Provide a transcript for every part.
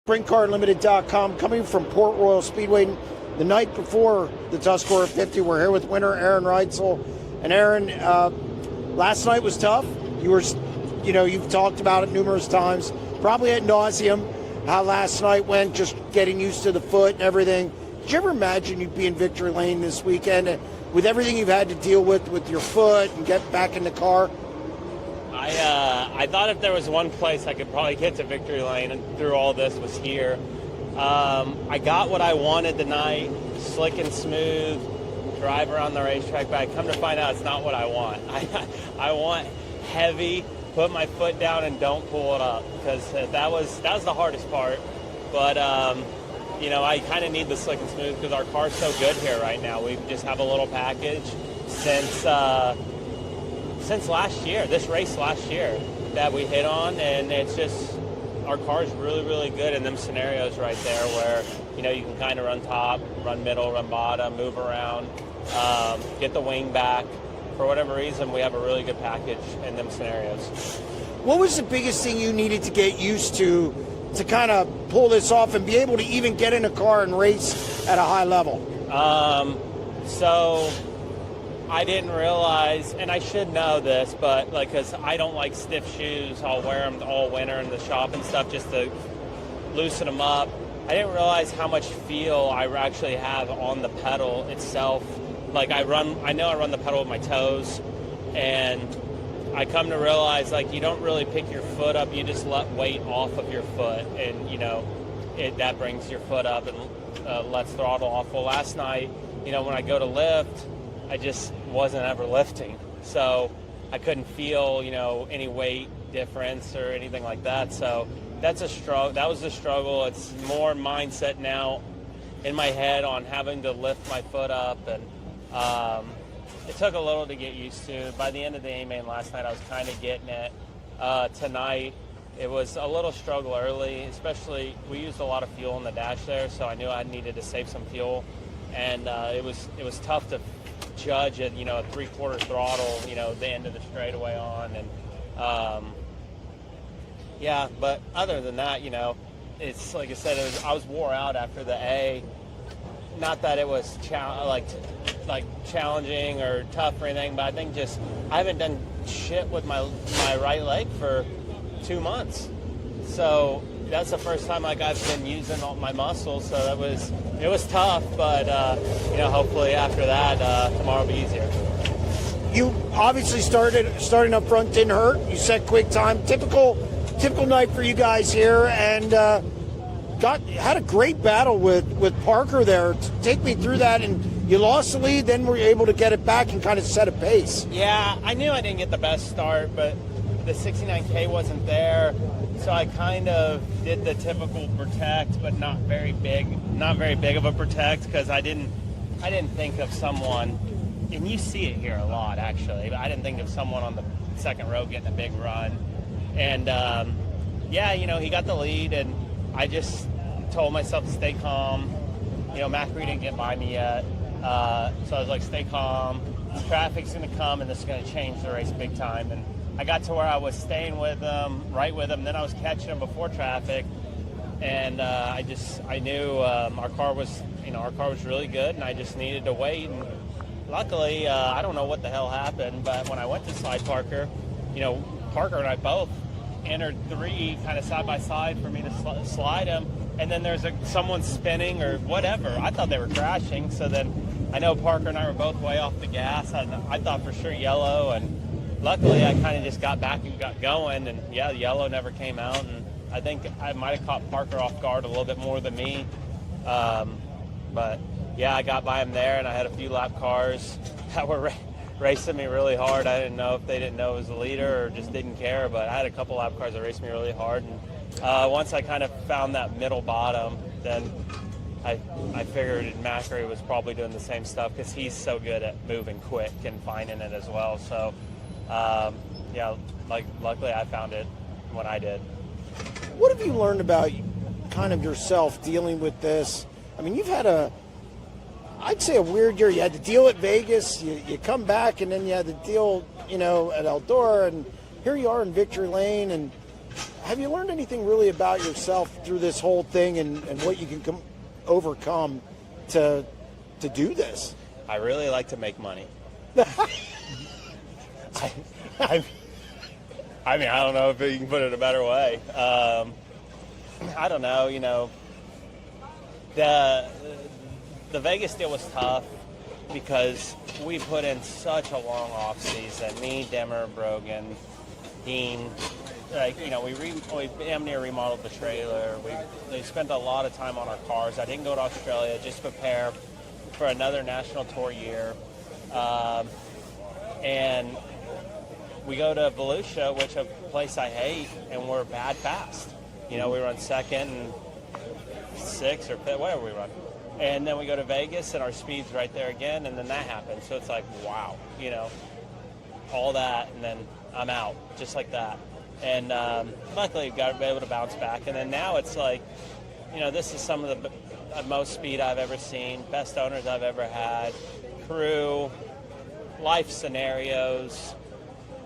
SprintCarUnlimited.com, coming from Port Royal Speedway. The night before the Tuscarora 50, we're here with winner Aaron Reitzel. And Aaron, last night was tough. You've talked about it numerous times, probably ad nauseum, how last night went, just getting used to the foot and everything. Did you ever imagine you'd be in victory lane this weekend with everything you've had to deal with your foot and get back in the car? I thought if there was one place I could probably get to victory lane and through all this was here. I got what I wanted tonight, slick and smooth, drive around the racetrack, but I come to find out it's not what I want. I want heavy, put my foot down and don't pull it up, because that was the hardest part. But I kind of need the slick and smooth because our car's so good here right now. We just have a little package since last year, this race last year that we hit on, and it's just, our car's really, really good in them scenarios right there where, you can kind of run top, run middle, run bottom, move around, get the wing back. For whatever reason, we have a really good package in them scenarios. What was the biggest thing you needed to get used to kind of pull this off and be able to even get in a car and race at a high level? So I didn't realize, and I should know this, but because I don't like stiff shoes, I'll wear them all winter in the shop and stuff just to loosen them up. I didn't realize how much feel I actually have on the pedal itself. Like I know I run the pedal with my toes, and I come to realize you don't really pick your foot up, you just let weight off of your foot, and that brings your foot up and lets throttle off. Well, last night, when I go to lift, I just wasn't ever lifting, so I couldn't feel any weight difference or anything like that. So that's a struggle. That was a struggle. It's more mindset now in my head on having to lift my foot up, and it took a little to get used to. By the end of the A-main last night, I was kind of getting it. Tonight, it was a little struggle early, especially we used a lot of fuel in the dash there, so I knew I needed to save some fuel, and it was tough to judge at a 3/4 throttle, the end of the straightaway on, and but other than that, it's like I said, I was wore out after the A. Not that it was challenging or tough or anything, but I think just I haven't done shit with my right leg for 2 months, so that's the first time I've been using all my muscles. So it was tough, but hopefully after that tomorrow will be easier. You obviously starting up front didn't hurt. You set quick time. Typical night for you guys here, and had a great battle with Parker there. Take me through that. And you lost the lead, then were you able to get it back and kind of set a pace? Yeah, I knew I didn't get the best start, but the 69K wasn't there, so I kind of did the typical protect, but not very big of a protect, because I didn't think of someone, and you see it here a lot actually, but I didn't think of someone on the second row getting a big run. And he got the lead, and I just told myself to stay calm. Macri didn't get by me yet, so I was like, stay calm, traffic's going to come and this is going to change the race big time. And I got to where I was staying with them, right with them, then I was catching them before traffic, and I knew our car was really good, and I just needed to wait. And luckily, I don't know what the hell happened, but when I went to slide Parker, Parker and I both entered 3 kind of side by side for me to slide him, and then there's someone spinning or whatever. I thought they were crashing, so then I know Parker and I were both way off the gas. I thought for sure yellow, and luckily I kind of just got back and got going, and the yellow never came out, and I think I might have caught Parker off guard a little bit more than me. But I got by him there, and I had a few lap cars that were racing me really hard. I didn't know if they didn't know it was the leader or just didn't care, but I had a couple lap cars that raced me really hard. And once I kind of found that middle bottom, then I figured Macri was probably doing the same stuff, because he's so good at moving quick and finding it as well. So luckily I found it when I did. What have you learned about kind of yourself dealing with this? I mean, you've had I'd say a weird year. You had to deal at Vegas, you come back, and then you had to deal, at Eldora, and here you are in victory lane. And have you learned anything really about yourself through this whole thing and what you can overcome to do this? I really like to make money. I mean, I don't know if you can put it a better way. I don't know, the Vegas deal was tough because we put in such a long off season. Me, Demmer, Brogan, Dean, we damn near remodeled the trailer. They spent a lot of time on our cars. I didn't go to Australia just to prepare for another national tour year. And we go to Volusia, which is a place I hate, and we're bad fast. We run second and 6 or whatever we run. And then we go to Vegas, and our speed's right there again, and then that happens. So it's like, wow, all that, and then I'm out, just like that. And luckily, got able to bounce back. And then now it's like, this is some of the most speed I've ever seen, best owners I've ever had, crew, life scenarios,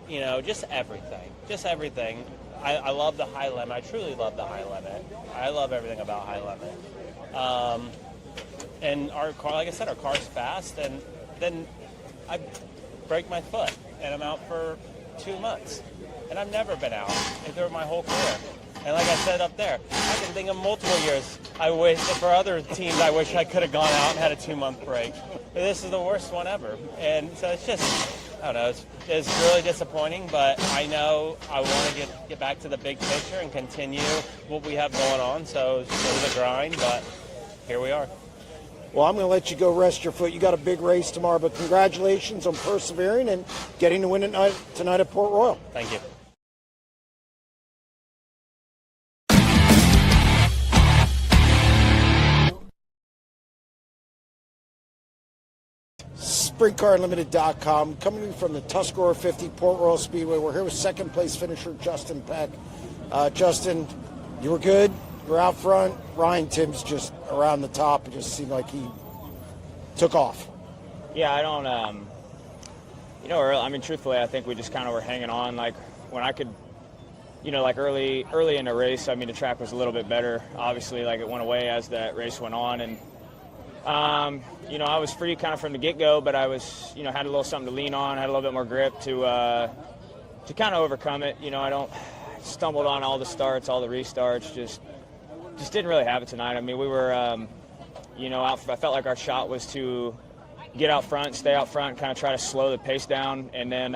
just everything. I love the high limit. I truly love the high limit. I love everything about high limit. And our car, like I said, our car's fast, and then I break my foot, and I'm out for 2 months. And I've never been out through my whole career. And like I said up there, I can think of multiple years I wish, for other teams, I wish I could have gone out and had a 2-month break. But this is the worst one ever. And so it's just, I don't know, it's really disappointing, but I know I want to get back to the big picture and continue what we have going on. So it's a grind, but here we are. Well, I'm going to let you go rest your foot. You got a big race tomorrow, but congratulations on persevering and getting the win tonight at Port Royal. Thank you. SprintCarUnlimited.com, coming from the Tuscarora 50 Port Royal Speedway. We're here with second place finisher Justin Peck. Justin, you were good. You were out front. Ryan Timms just around the top. It just seemed like he took off. Yeah, I don't, truthfully, I think we just kind of were hanging on. Like, when I could, early in the race, the track was a little bit better. Obviously, it went away as that race went on. And, I was free kind of from the get-go, but I was, had a little something to lean on, had a little bit more grip to kind of overcome it. I stumbled on all the starts, all the restarts, just didn't really have it tonight. We were, I felt like our shot was to get out front, stay out front, kind of try to slow the pace down, and then,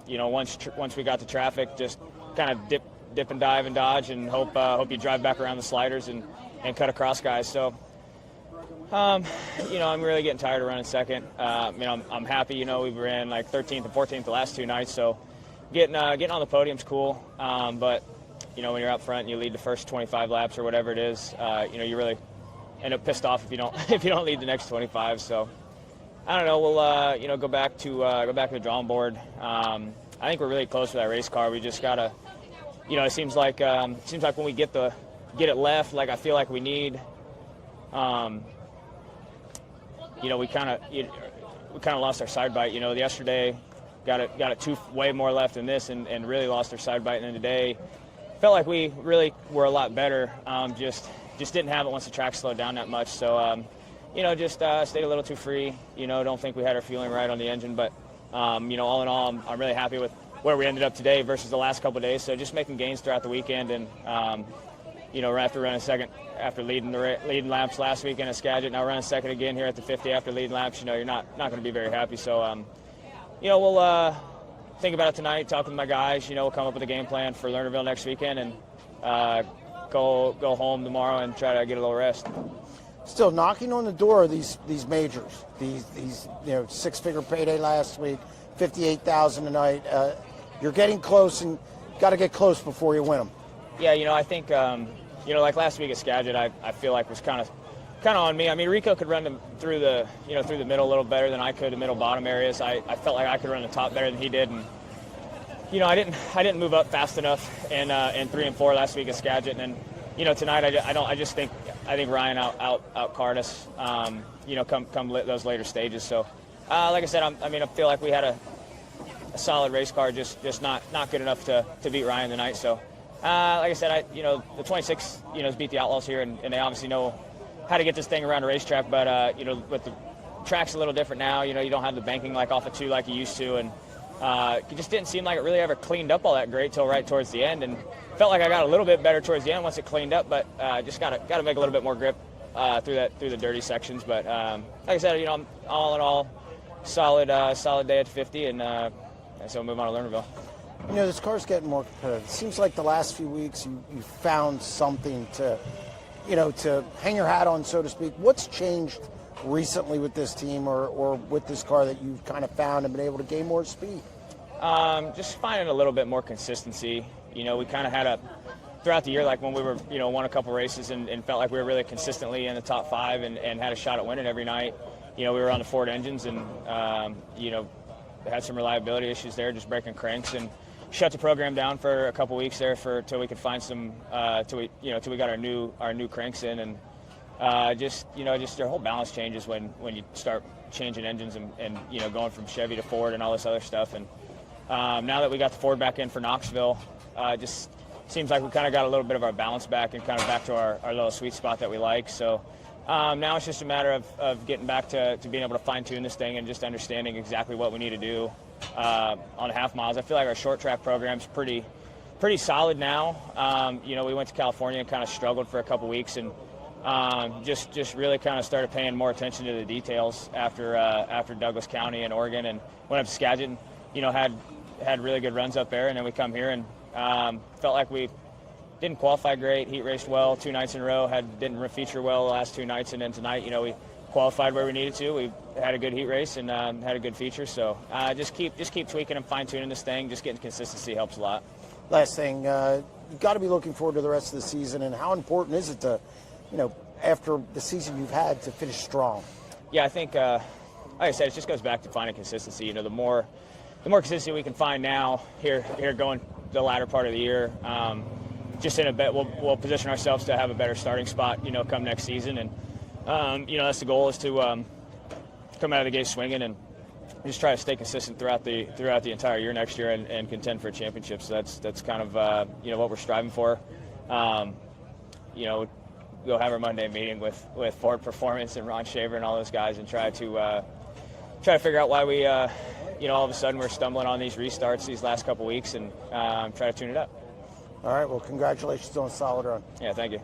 once we got to traffic, just kind of dip and dive and dodge, and hope you drive back around the sliders and cut across guys. So, I'm really getting tired of running second. I'm happy. We were in 13th and 14th the last 2 nights, so getting on the podium's cool. But when you're up front and you lead the first 25 laps or whatever it is, you really end up pissed off if you don't lead the next 25. So I don't know. We'll go back to the drawing board. I think we're really close with that race car. We just gotta, it seems like when we get it left, I feel like we need. We kind of lost our side bite. Yesterday got it way more left than this, and really lost our side bite. And then today felt like we really were a lot better. Just didn't have it once the track slowed down that much. So just stayed a little too free. Don't think we had our fueling right on the engine. But all in all, I'm really happy with where we ended up today versus the last couple of days. So just making gains throughout the weekend, and after running second, after leading laps last weekend at Skagit, now running second again here at the 50 after leading laps, you're not going to be very happy. So, we'll think about it tonight, talk with my guys. We'll come up with a game plan for Lernerville next weekend, and go home tomorrow and try to get a little rest. Still knocking on the door of these majors, these 6-figure payday last week, $58,000 tonight. You're getting close, and got to get close before you win them. Yeah, I think, like last week at Skagit, I feel like was kind of on me. Rico could run through the middle a little better than I could, the middle bottom areas. I felt like I could run the top better than he did, and I didn't move up fast enough in 3 and 4 last week at Skagit, and tonight I think Ryan out carred us. Come those later stages. So, like I said, I feel like we had a solid race car, just not good enough to beat Ryan tonight. So. Like I said, the 26, has beat the Outlaws here, and they obviously know how to get this thing around a racetrack. But with the track's a little different now. You don't have the banking like off of 2 like you used to, and it just didn't seem like it really ever cleaned up all that great till right towards the end. And felt like I got a little bit better towards the end once it cleaned up, but just got to make a little bit more grip through the dirty sections. But like I said, I'm all in all solid day at 50, and so we'll move on to Lernerville. This car's getting more competitive. It seems like the last few weeks you found something to hang your hat on, so to speak. What's changed recently with this team or with this car that you've kind of found and been able to gain more speed? Just finding a little bit more consistency. We kind of had throughout the year, like when we were, won a couple races and felt like we were really consistently in the top 5 and had a shot at winning every night. We were on the Ford engines and, had some reliability issues there, just breaking cranks, and shut the program down for a couple weeks there till we could find some, till we got our new cranks in, and just your whole balance changes when you start changing engines and going from Chevy to Ford and all this other stuff. And now that we got the Ford back in for Knoxville, just seems like we kind of got a little bit of our balance back and kind of back to our little sweet spot that we like. So now it's just a matter of getting back to being able to fine-tune this thing and just understanding exactly what we need to do on half miles. I feel like our short track program's pretty solid now. We went to California and kind of struggled for a couple weeks, and just really kind of started paying more attention to the details after Douglas County and Oregon, and went up to Skagit, and, had really good runs up there, and then we come here and felt like we didn't qualify great, heat raced well 2 nights in a row, didn't feature well the last 2 nights, and then tonight, we qualified where we needed to. We had a good heat race and had a good feature. So just keep tweaking and fine tuning this thing. Just getting consistency helps a lot. Last thing, you've got to be looking forward to the rest of the season, and how important is it to, after the season you've had, to finish strong? Yeah, I think, like I said, it just goes back to finding consistency. The more consistency we can find now here going the latter part of the year, just in a bit, we'll position ourselves to have a better starting spot, come next season. And that's the goal, is to come out of the gate swinging and just try to stay consistent throughout the entire year next year and contend for a championship. So that's kind of what we're striving for. We'll have our Monday meeting with Ford Performance and Ron Shaver and all those guys and try to figure out why we all of a sudden we're stumbling on these restarts these last couple weeks, and try to tune it up. All right. Well, congratulations on a solid run. Yeah, thank you.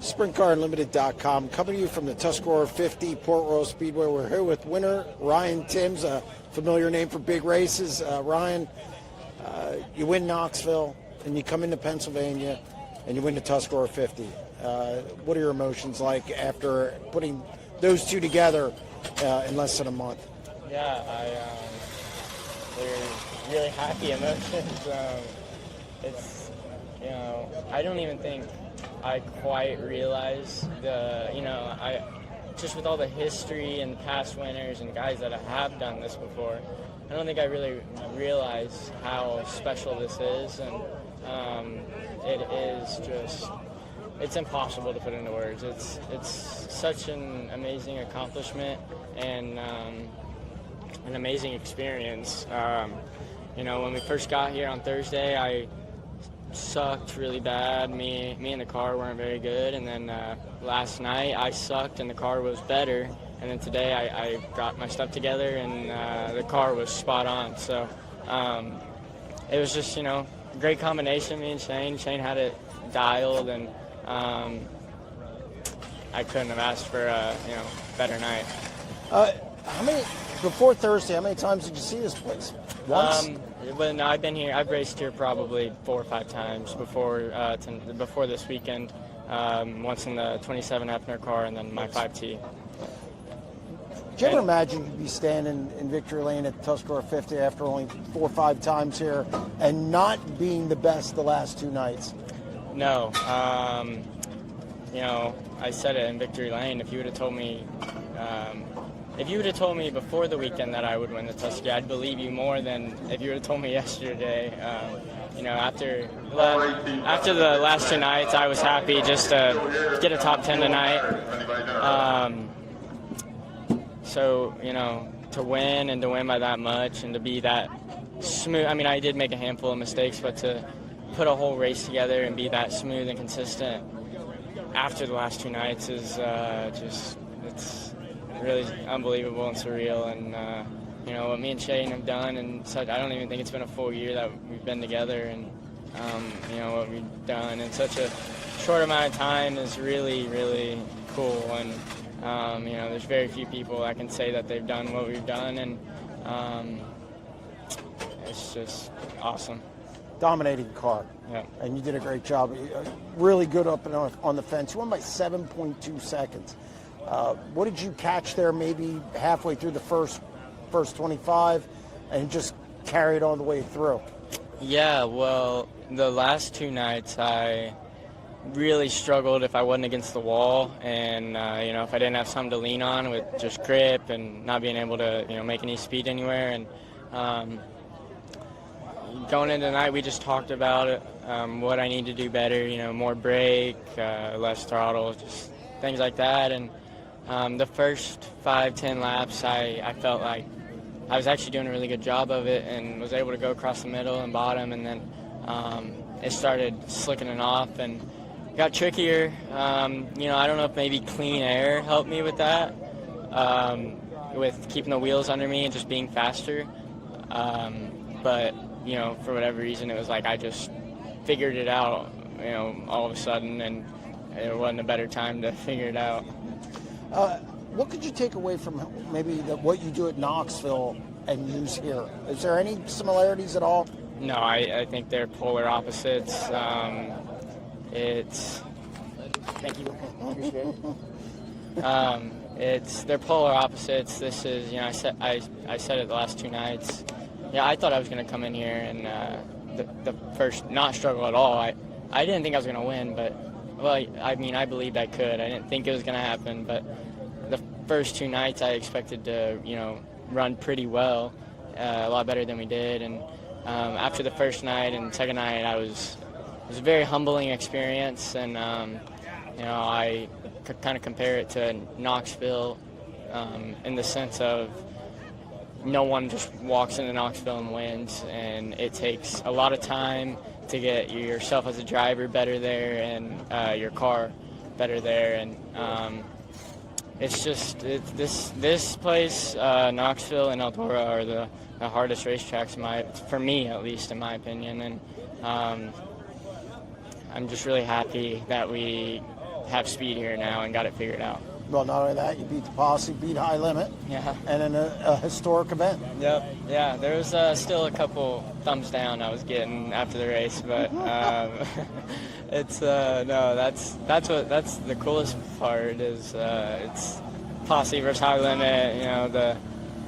SprintCarUnlimited.com, coming to you from the Tuscarora 50 Port Royal Speedway. We're here with winner Ryan Timms, a familiar name for big races. Ryan, you win Knoxville, and you come into Pennsylvania, and you win the Tuscarora 50. What are your emotions like after putting those two together in less than a month? Yeah, they're really happy emotions. It's, I don't even think I quite realize just with all the history and past winners and guys that have done this before, I don't think I really realize how special this is, and it is just, it's impossible to put into words. It's such an amazing accomplishment and an amazing experience. When we first got here on Thursday, I sucked really bad. Me and the car weren't very good, and then last night I sucked and the car was better, and then today I got my stuff together and the car was spot on. So it was just a great combination. Me and Shane had it dialed, and I couldn't have asked for a better night. Before Thursday, how many times did you see this place? Once? No, I've been here. I've raced here probably 4 or 5 times before this weekend. Once in the 27 Epner car, and then my 5T. Did you ever imagine you'd be standing in victory lane at the Tuscarora 50 after only 4 or 5 times here and not being the best the last 2 nights? No. I said it in victory lane. If you would have told me before the weekend that I would win the Tuscarora, I'd believe you more than if you would have told me yesterday. you know, after the last 2 nights, I was happy just to get a top 10 tonight. So, you know, to win by that much and to be that smooth. I mean, I did make a handful of mistakes, but to put a whole race together and be that smooth and consistent after the last 2 nights is it's really unbelievable and surreal. And, you know, what me and Shane have done, and such, I don't even think it's been a full year that we've been together. And, you know, what we've done in such a short amount of time is really, really cool. And, you know, there's very few people that can say that they've done what we've done. And it's just awesome. Dominating car. Yeah. And you did a great job. Really good up and on the fence. You won by 7.2 seconds. What did you catch there maybe halfway through the first 25 and just carry it all the way through? Yeah, well, the last 2 nights I really struggled if I wasn't against the wall, and you know, if I didn't have something to lean on with just grip and not being able to, you know, make any speed anywhere. And going into tonight, we just talked about it, what I need to do better, you know, more brake, less throttle, just things like that. And the first 5-10 laps, I felt like I was actually doing a really good job of it and was able to go across the middle and bottom, and then it started slicking it off and got trickier. You know, I don't know if maybe clean air helped me with that, with keeping the wheels under me and just being faster. But, you know, for whatever reason, it was like I just figured it out, you know, all of a sudden, and it wasn't a better time to figure it out. What could you take away from maybe what you do at Knoxville and use here? Is there any similarities at all? No, I think they're polar opposites. Thank you. Appreciate it. They're polar opposites. This is, you know, I said it the last 2 nights. Yeah, I thought I was going to come in here and the first not struggle at all. I didn't think I was going to win, but, well, I mean, I believed I could. I didn't think it was going to happen, but the first 2 nights I expected to, you know, run pretty well, a lot better than we did. And after the first night and second night, it was a very humbling experience. And, you know, I could kind of compare it to Knoxville in the sense of no one just walks into Knoxville and wins, and it takes a lot of time to get yourself as a driver better there and your car better there. And it's just this place, Knoxville and Eldora, are the hardest racetracks for me, at least in my opinion. And I'm just really happy that we have speed here now and got it figured out. Well, not only that, you beat the posse, beat High Limit, yeah, and in a historic event. Yep, yeah. There was still a couple thumbs down I was getting after the race, but it's no, that's the coolest part is it's posse versus High Limit. You know,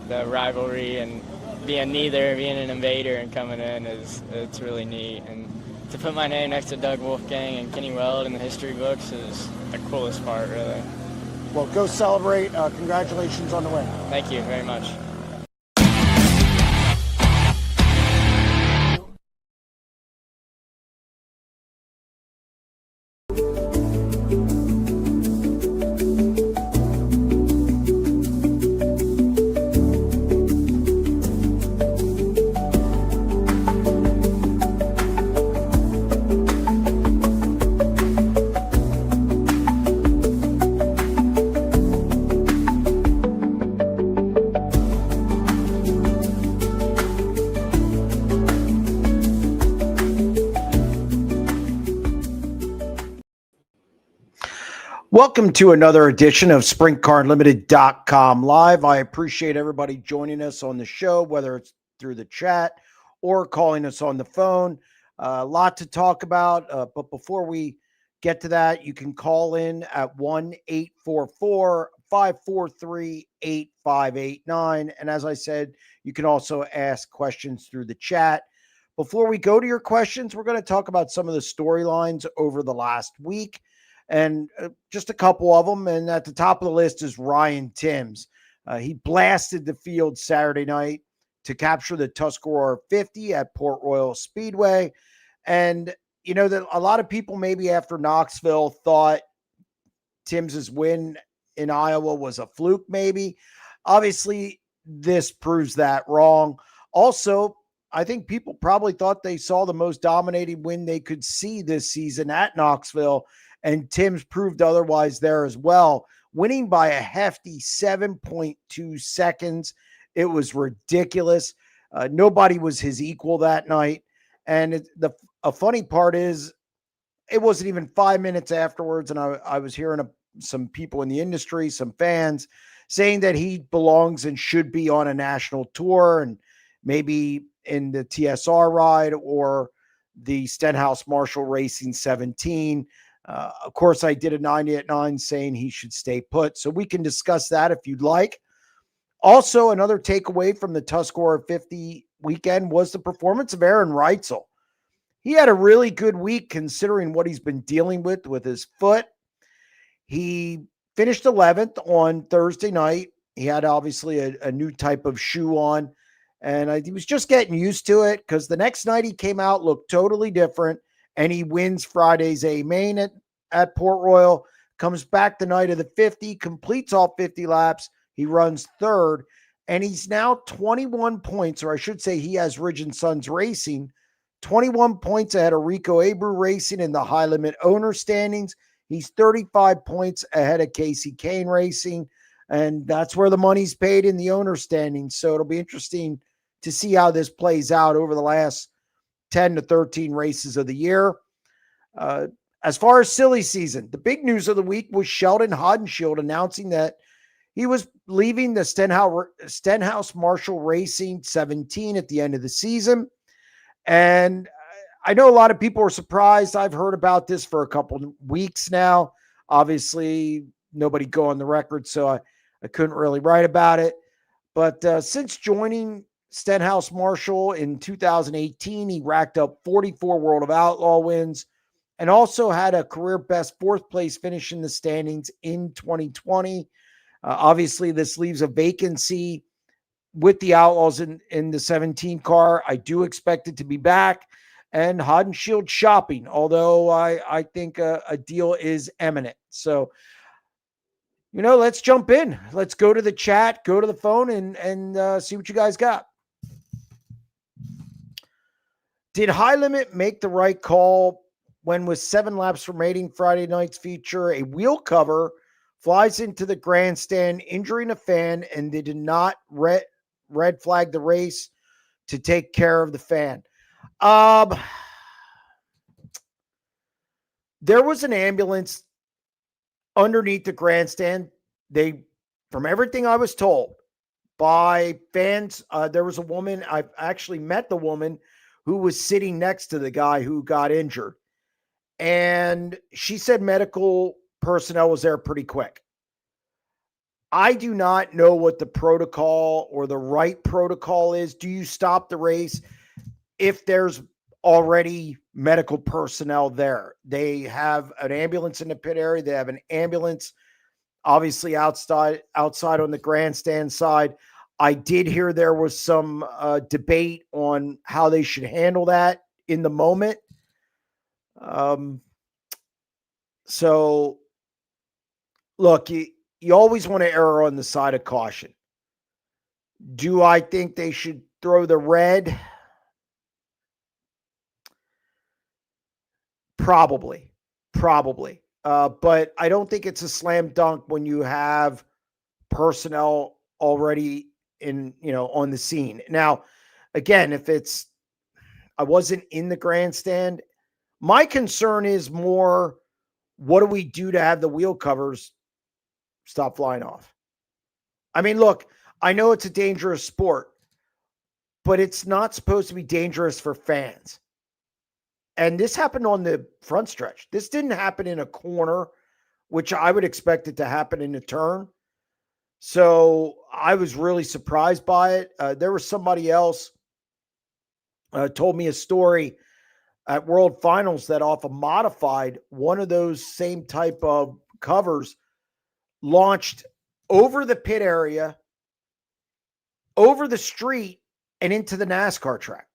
the rivalry and being an invader and coming in it's really neat. And to put my name next to Doug Wolfgang and Kenny Weld in the history books is the coolest part, really. Well, go celebrate. Congratulations on the win. Thank you very much. Welcome to another edition of SprintCarUnlimited.com Live. I appreciate everybody joining us on the show, whether it's through the chat or calling us on the phone. A lot to talk about, but before we get to that, you can call in at 1-844-543-8589. And as I said, you can also ask questions through the chat. Before we go to your questions, we're going to talk about some of the storylines over the last week. And just a couple of them. And at the top of the list is Ryan Timms. He blasted the field Saturday night to capture the Tuscarora 50 at Port Royal Speedway. And, that a lot of people maybe after Knoxville thought Tim's win in Iowa was a fluke, maybe. Obviously, this proves that wrong. Also, I think people probably thought they saw the most dominating win they could see this season at Knoxville, and Tim's proved otherwise there as well, winning by a hefty 7.2 seconds. It was ridiculous. Nobody was his equal that night. And a funny part is, it wasn't even 5 minutes afterwards, and I was hearing some people in the industry, some fans, saying that he belongs and should be on a national tour and maybe in the TSR ride or the Stenhouse Marshall Racing 17. Of course, I did a 90 at 9 saying he should stay put, so we can discuss that if you'd like. Also, another takeaway from the Tuscarora 50 weekend was the performance of Aaron Reitzel. He had a really good week considering what he's been dealing with his foot. He finished 11th on Thursday night. He had obviously a new type of shoe on, and he was just getting used to it because the next night he came out, looked totally different, and he wins Friday's A main at Port Royal, comes back the night of the 50, completes all 50 laps. He runs third, and he's now 21 points, or I should say he has Ridge & Sons Racing, 21 points ahead of Rico Abreu Racing in the high limit owner standings. He's 35 points ahead of Casey Kane Racing, and that's where the money's paid in the owner standings. So it'll be interesting to see how this plays out over the last 10 to 13 races of the year. As far as silly season, the big news of the week was Sheldon Haudenschild announcing that he was leaving the Stenhouse Marshall Racing 17 at the end of the season. And I know a lot of people are surprised. I've heard about this for a couple of weeks now. Obviously, nobody go on the record, so I couldn't really write about it. But since joining Stenhouse Marshall in 2018, he racked up 44 World of Outlaw wins and also had a career best fourth place finish in the standings in 2020. Obviously, this leaves a vacancy with the Outlaws in the 17 car. I do expect it to be back, and Haudenschild shopping, although I think a deal is imminent. So, let's jump in. Let's go to the chat, go to the phone, and see what you guys got. Did High Limit make the right call when, with 7 laps remaining Friday night's feature, a wheel cover flies into the grandstand, injuring a fan, and they did not red flag the race to take care of the fan? There was an ambulance underneath the grandstand. From everything I was told by fans, there was a woman. I actually met the woman who was sitting next to the guy who got injured, and she said medical personnel was there pretty quick. I do not know what the protocol or the right protocol is. Do you stop the race if there's already medical personnel there? They have an ambulance in the pit area. They have an ambulance obviously outside on the grandstand side. I did hear there was some debate on how they should handle that in the moment. So look, you always want to err on the side of caution. Do I think they should throw the red? Probably. But I don't think it's a slam dunk when you have personnel already on the scene. Now, again, if I wasn't in the grandstand, my concern is more, what do we do to have the wheel covers stop flying off? I mean, look, I know it's a dangerous sport, but it's not supposed to be dangerous for fans. And this happened on the front stretch. This didn't happen in a corner, which I would expect it to happen in a turn. So I was really surprised by it. There was somebody else told me a story at World Finals that off a modified, one of those same type of covers launched over the pit area, over the street, and into the NASCAR track.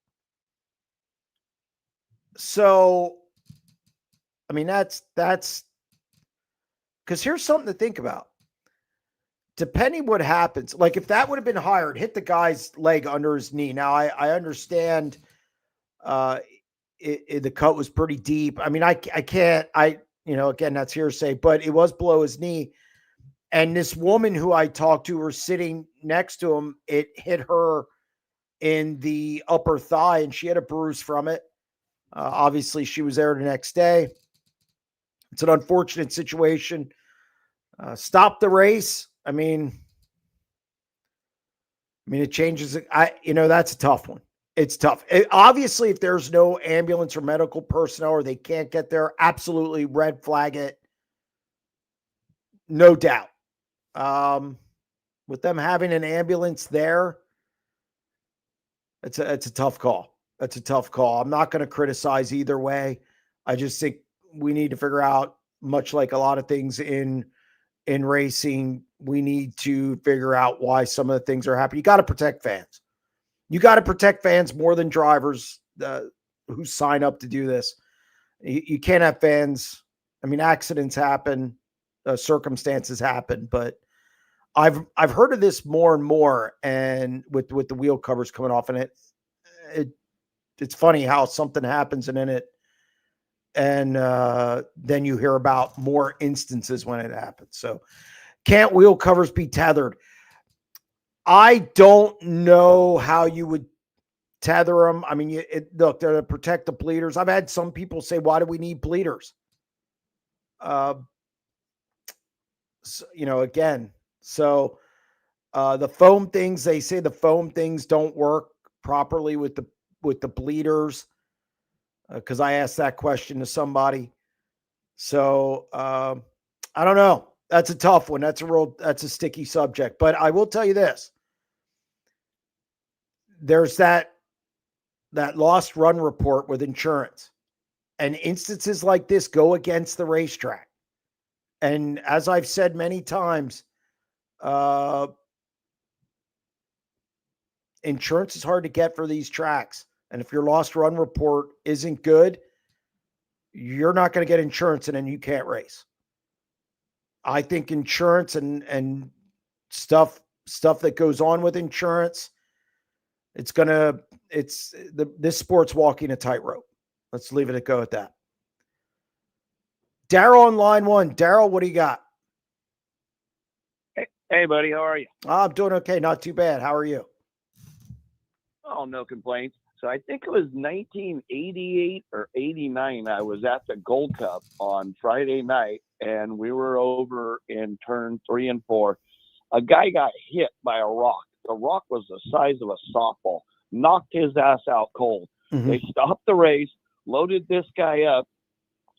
So, I mean, that's because here's something to think about. Depending what happens, like if that would have been higher, hit the guy's leg under his knee. Now, I understand uh, the cut was pretty deep. I mean, I can't, again, that's hearsay, but it was below his knee. And this woman who I talked to was sitting next to him. It hit her in the upper thigh and she had a bruise from it. Obviously, she was there the next day. It's an unfortunate situation. Stop the race. I mean, it changes. That's a tough one. It's tough. Obviously, if there's no ambulance or medical personnel or they can't get there, absolutely red flag it. No doubt. With them having an ambulance there, it's a tough call. That's a tough call. I'm not going to criticize either way. I just think we need to figure out, much like a lot of things in racing, we need to figure out why some of the things are happening. You got to protect fans. You got to protect fans more than drivers who sign up to do this. You can't have fans. I mean, accidents happen, circumstances happen, but I've heard of this more and more, and with the wheel covers coming off, and it's funny how something happens and then you hear about more instances when it happens. So, can't wheel covers be tethered? I don't know how you would tether them. I mean, look, they're to protect the bleeders. I've had some people say, "Why do we need bleeders?" Again. So the foam things, they say the foam things don't work properly with the bleeders. Because I asked that question to somebody. So I don't know. That's a tough one. That's a sticky subject. But I will tell you this. There's that lost run report with insurance. And instances like this go against the racetrack. And as I've said many times, insurance is hard to get for these tracks. And if your lost run report isn't good, you're not going to get insurance and then you can't race. I think insurance and stuff that goes on with insurance, this sport's walking a tightrope. Let's leave it at go at that. Daryl on line one. Daryl, what do you got? Hey, buddy, how are you? I'm doing okay. Not too bad. How are you? Oh, no complaints. So I think it was 1988 or 89. I was at the Gold Cup on Friday night, and we were over in turn 3 and 4. A guy got hit by a rock. The rock was the size of a softball, knocked his ass out cold. Mm-hmm. They stopped the race, loaded this guy up.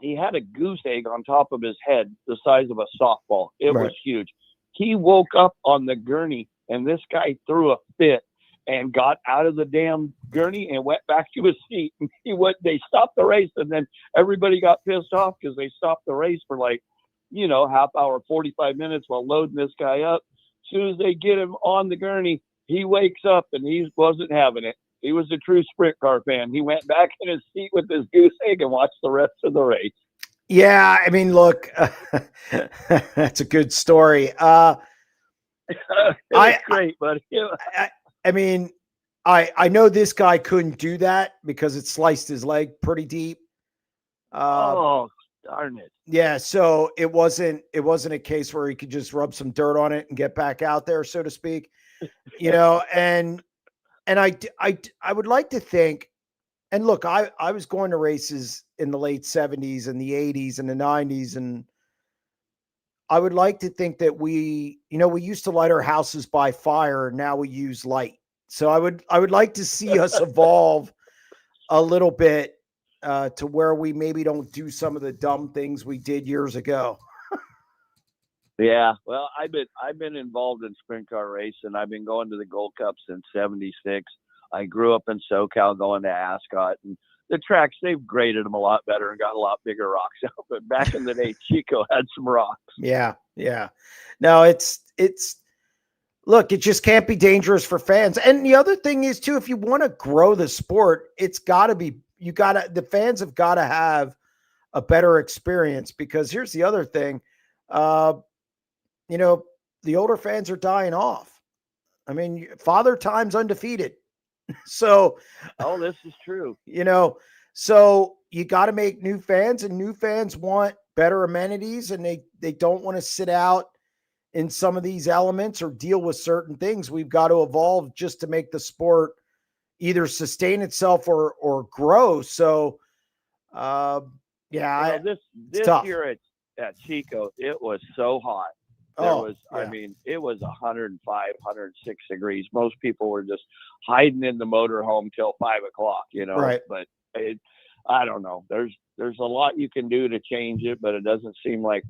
He had a goose egg on top of his head the size of a softball. It was huge. He woke up on the gurney, and this guy threw a fit and got out of the damn gurney and went back to his seat. And they stopped the race, and then everybody got pissed off because they stopped the race for half hour, 45 minutes while loading this guy up. As soon as they get him on the gurney, he wakes up and he wasn't having it. He was a true sprint car fan. He went back in his seat with his goose egg and watched the rest of the race. Yeah, I mean, look, that's a good story. Great, buddy. I mean, I know this guy couldn't do that because it sliced his leg pretty deep. Oh, darn it. Yeah, so it wasn't a case where he could just rub some dirt on it and get back out there, so to speak. And I would like to think, and look, I was going to races in the late 70s and the 80s and the 90s, and I would like to think that we used to light our houses by fire, and now we use light. So I would like to see us evolve a little bit to where we maybe don't do some of the dumb things we did years ago. Yeah, well, I've been involved in sprint car racing. I've been going to the Gold Cup since '76. I grew up in SoCal going to Ascot, and the tracks, they've graded them a lot better and got a lot bigger rocks out. But back in the day, Chico had some rocks. Yeah. No, it's look, it just can't be dangerous for fans. And the other thing is too, if you want to grow the sport, it's got to be, the fans have got to have a better experience, because here's the other thing. The older fans are dying off. I mean, Father Time's undefeated. So, this is true. So you got to make new fans, and new fans want better amenities, and they don't want to sit out in some of these elements or deal with certain things. We've got to evolve just to make the sport either sustain itself or grow. So, This tough. year at Chico, it was so hot. I mean, it was 105, 106 degrees. Most people were just hiding in the motorhome till 5 o'clock, Right. But I don't know. There's a lot you can do to change it, but it doesn't seem like,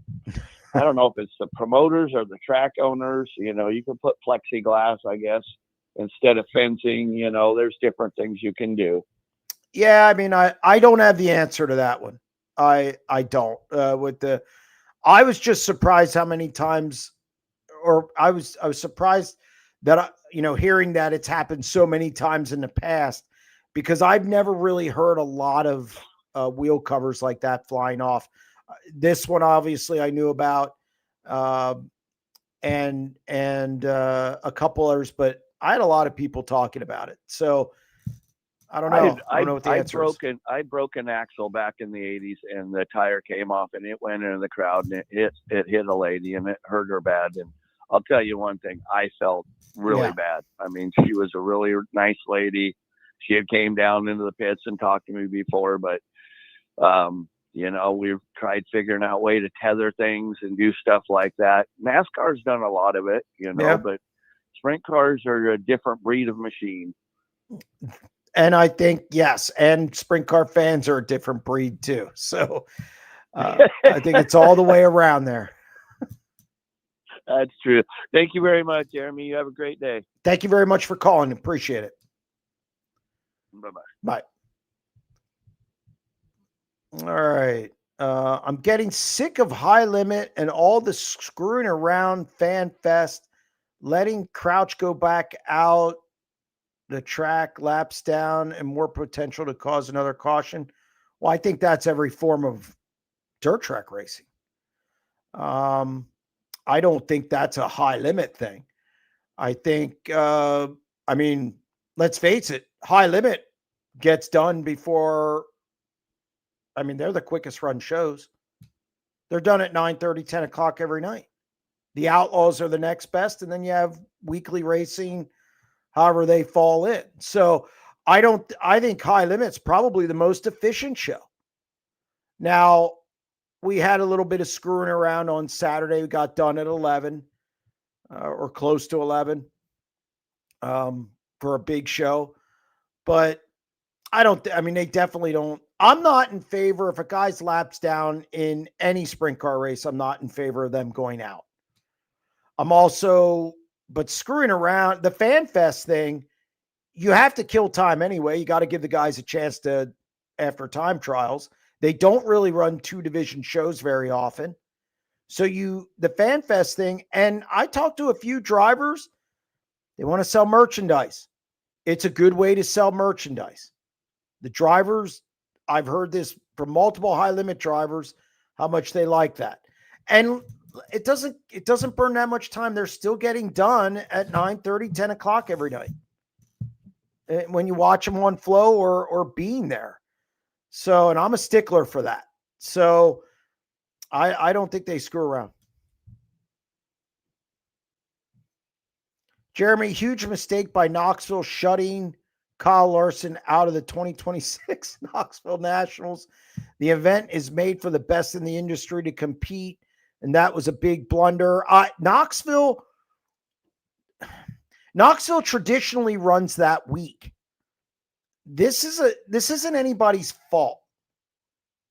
I don't know if it's the promoters or the track owners. You can put plexiglass, I guess, instead of fencing. There's different things you can do. Yeah, I mean, I don't have the answer to that one. I don't. I was just surprised how many times, or I was surprised that hearing that it's happened so many times in the past, because I've never really heard a lot of wheel covers like that flying off. This one, obviously, I knew about, and a couple others, but I had a lot of people talking about it. So I don't know. I don't know what the answer is. I broke an axle back in the 80s, and the tire came off, and it went into the crowd, and it hit a lady, and it hurt her bad. And I'll tell you one thing, I felt really bad. I mean, she was a really nice lady. She had came down into the pits and talked to me before, but we've tried figuring out a way to tether things and do stuff like that. NASCAR's done a lot of it, but sprint cars are a different breed of machine. And I think, yes, and sprint car fans are a different breed too. So I think it's all the way around there. That's true. Thank you very much, Jeremy. You have a great day. Thank you very much for calling. Appreciate it. Bye-bye. Bye. All right. I'm getting sick of high limit and all the screwing around fan fest, letting Crouch go back out the track, laps down, and more potential to cause another caution. Well, I think that's every form of dirt track racing. I don't think that's a high limit thing. I think, let's face it, high limit gets done before, they're the quickest run shows. They're done at 9:30, 10 o'clock every night. The Outlaws are the next best, and then you have weekly racing, however they fall in. So I think high limit's probably the most efficient show. Now, we had a little bit of screwing around on Saturday. We got done at 11 or close to 11 for a big show. But they definitely don't. I'm not in favor, if a guy's laps down in any sprint car race, I'm not in favor of them going out. But screwing around, the fan fest thing, you have to kill time anyway. You got to give the guys a chance to, after time trials. They don't really run 2 division shows very often. So the fan fest thing, and I talked to a few drivers, they want to sell merchandise. It's a good way to sell merchandise. The drivers, I've heard this from multiple high limit drivers, how much they like that. And it doesn't burn that much time. They're still getting done at 9:30, 10 o'clock every night when you watch them on Flow or being there. So, and I'm a stickler for that. So I don't think they screw around. Jeremy, huge mistake by Knoxville shutting Kyle Larson out of the 2026 Knoxville Nationals. The event is made for the best in the industry to compete, and that was a big blunder. Knoxville traditionally runs that week. This isn't anybody's fault.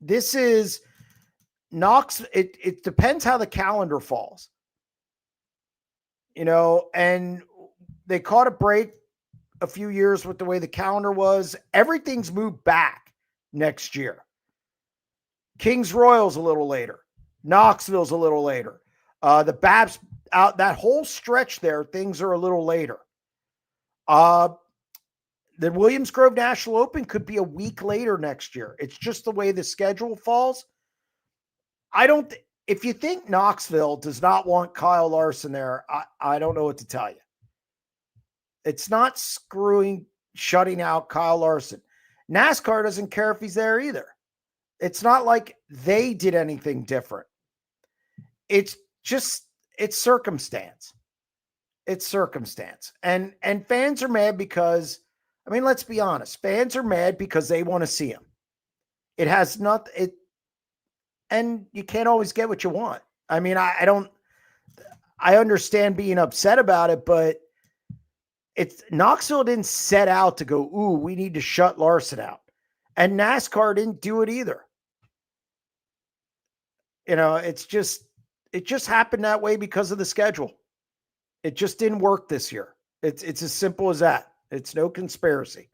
This is it depends how the calendar falls. And they caught a break a few years with the way the calendar was. Everything's moved back next year. Kings Royal's a little later. Knoxville's a little later. The BAP's out, that whole stretch there, things are a little later. the Williams Grove National Open could be a week later next year. It's just the way the schedule falls. If you think Knoxville does not want Kyle Larson there, I don't know what to tell you. It's not shutting out Kyle Larson. NASCAR doesn't care if he's there either. It's not like they did anything different. It's circumstance. It's circumstance. And fans are mad because, I mean, let's be honest. Fans are mad because they want to see him. It has not, and you can't always get what you want. I mean, I understand being upset about it, but Knoxville didn't set out to go, ooh, we need to shut Larson out. And NASCAR didn't do it either. You know, it just happened that way because of the schedule. It just didn't work this year. It's as simple as that. It's no conspiracy.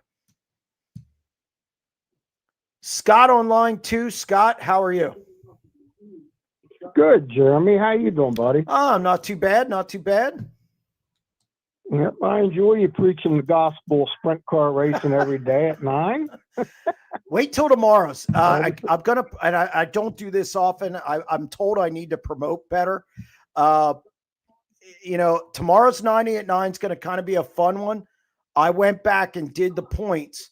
Scott on line 2. Scott, how are you? Good, Jeremy. How you doing, buddy? I'm not too bad. Not too bad. Yep, I enjoy you preaching the gospel of sprint car racing every day at 9. Wait till tomorrow's. I'm gonna, and I don't do this often. I'm told I need to promote better. You know, tomorrow's 90 at 9 is going to kind of be a fun one. I went back and did the points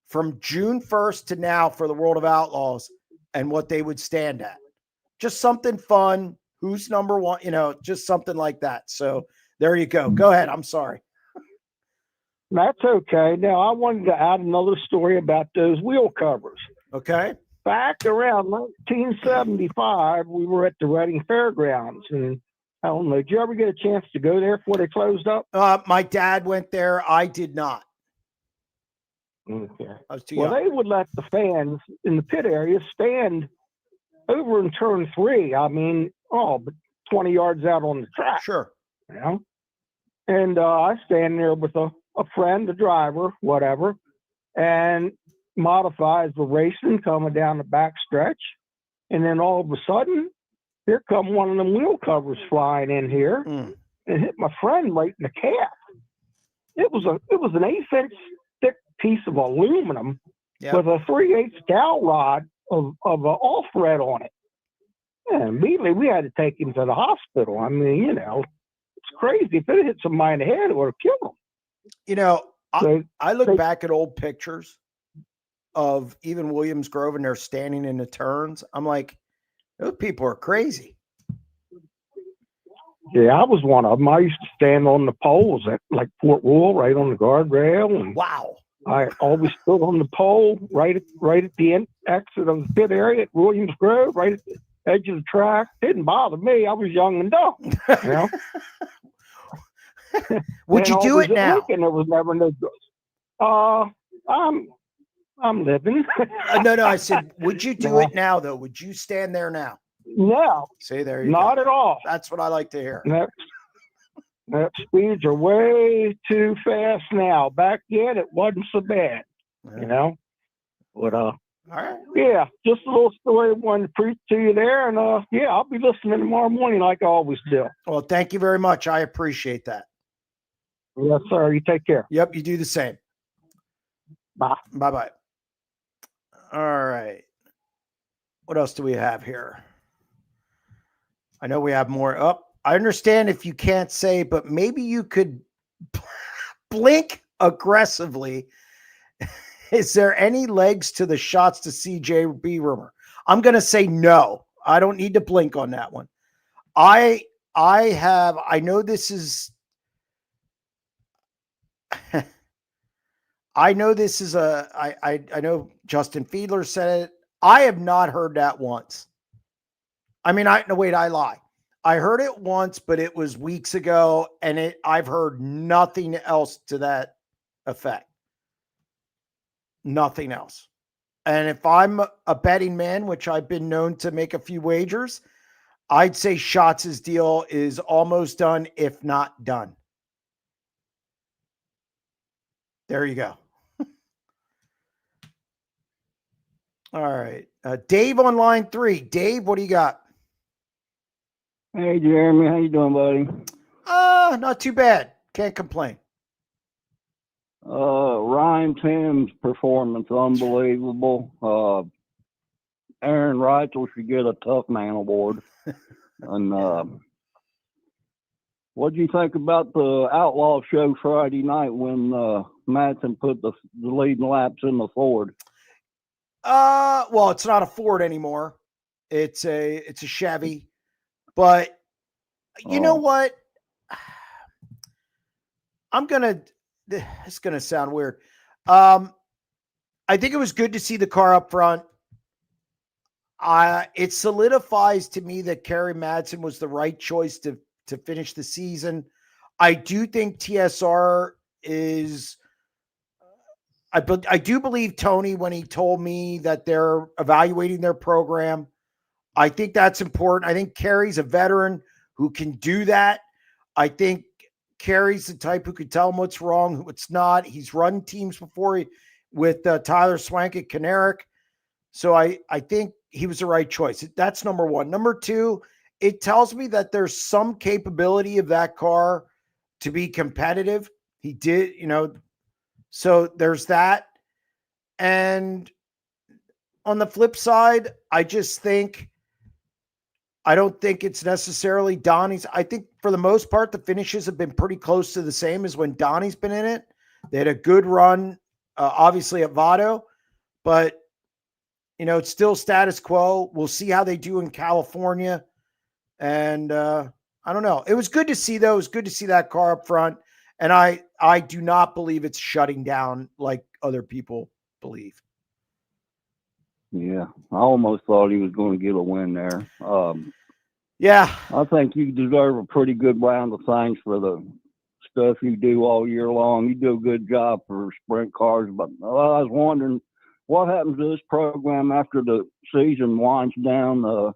from June 1st to now for the World of Outlaws and what they would stand at. Just something fun. Who's number one? You know, just something like that. So there you go. Go ahead. I'm sorry. That's okay. Now, I wanted to add another story about those wheel covers. Okay. Back around 1975, we were at the Reading Fairgrounds, and I don't know, did you ever get a chance to go there before they closed up? My dad went there. I did not. Okay. I was too young. young. They would let the fans in the pit area stand over in turn 3. I mean, but 20 yards out on the track. Sure. You know? And I stand there with a friend, a driver, whatever, and modifies the racing coming down the back stretch. And then all of a sudden, here come one of them wheel covers flying in here and hit my friend right in the calf. It was an 1/8-inch thick piece of aluminum with a 3/8 dowel rod of off red on it. And immediately we had to take him to the hospital. I mean, you know, it's crazy. If it hit somebody in the head, it would have killed him. You know, I look back at old pictures of even Williams Grove and they're standing in the turns. I'm like, those people are crazy. Yeah, I was one of them. I used to stand on the poles at like Fort Wool, right on the guardrail. And wow. I always stood on the pole right at the exit of the pit area at Williams Grove, right at the edge of the track. Didn't bother me. I was young and dumb, you know. Would you do it now? Lincoln, there was never no good. I'm living. No. I said, would you do it now, though? Would you stand there now? No. See, there you not go. At all. That's what I like to hear. That speeds are way too fast now. Back then, it wasn't so bad, you know. But all right. Yeah, just a little story I wanted to preach to you there, and I'll be listening tomorrow morning like I always do. Well, thank you very much. I appreciate that. Yes, sir. You take care. Yep, you do the same. Bye. Bye-bye. All right. What else do we have here? I know we have more. I understand if you can't say, but maybe you could blink aggressively. Is there any legs to the shots to CJB rumor? I'm going to say no. I don't need to blink on that one. I know this is I know Justin Fiedler said it. I have not heard that once. I mean, I lie. I heard it once, but it was weeks ago, and I've heard nothing else to that effect. Nothing else. And if I'm a betting man, which I've been known to make a few wagers, I'd say Schatz' deal is almost done, if not done. There you go. All right. Dave on line 3. Dave, what do you got? Hey, Jeremy. How you doing, buddy? Not too bad. Can't complain. Ryan Tim's performance unbelievable. Aaron Reitzel should get a tough man award. And what do you think about the Outlaw show Friday night when Madsen put the leading laps in the Ford? Well, it's not a Ford anymore. It's a Chevy. But you know what? It's gonna sound weird. I think it was good to see the car up front. It solidifies to me that Kerry Madsen was the right choice to finish the season. I do think TSR is. I do believe Tony when he told me that they're evaluating their program. I think that's important. I think Kerry's a veteran who can do that. I think Kerry's the type who could tell him what's wrong, what's not. He's run teams before with Tyler Swank at Caneric. So I think he was the right choice. That's number one. Number two, it tells me that there's some capability of that car to be competitive. He did, so there's that. And on the flip side, I don't think it's necessarily Donnie's. I think for the most part, the finishes have been pretty close to the same as when Donnie's been in it. They had a good run, obviously at Vado, but it's still status quo. We'll see how they do in California. And I don't know. It was good to see, though. It was good to see that car up front. And I do not believe it's shutting down like other people believe. Yeah, I almost thought he was going to get a win there. Yeah. I think you deserve a pretty good round of thanks for the stuff you do all year long. You do a good job for sprint cars, but I was wondering what happens to this program after the season winds down.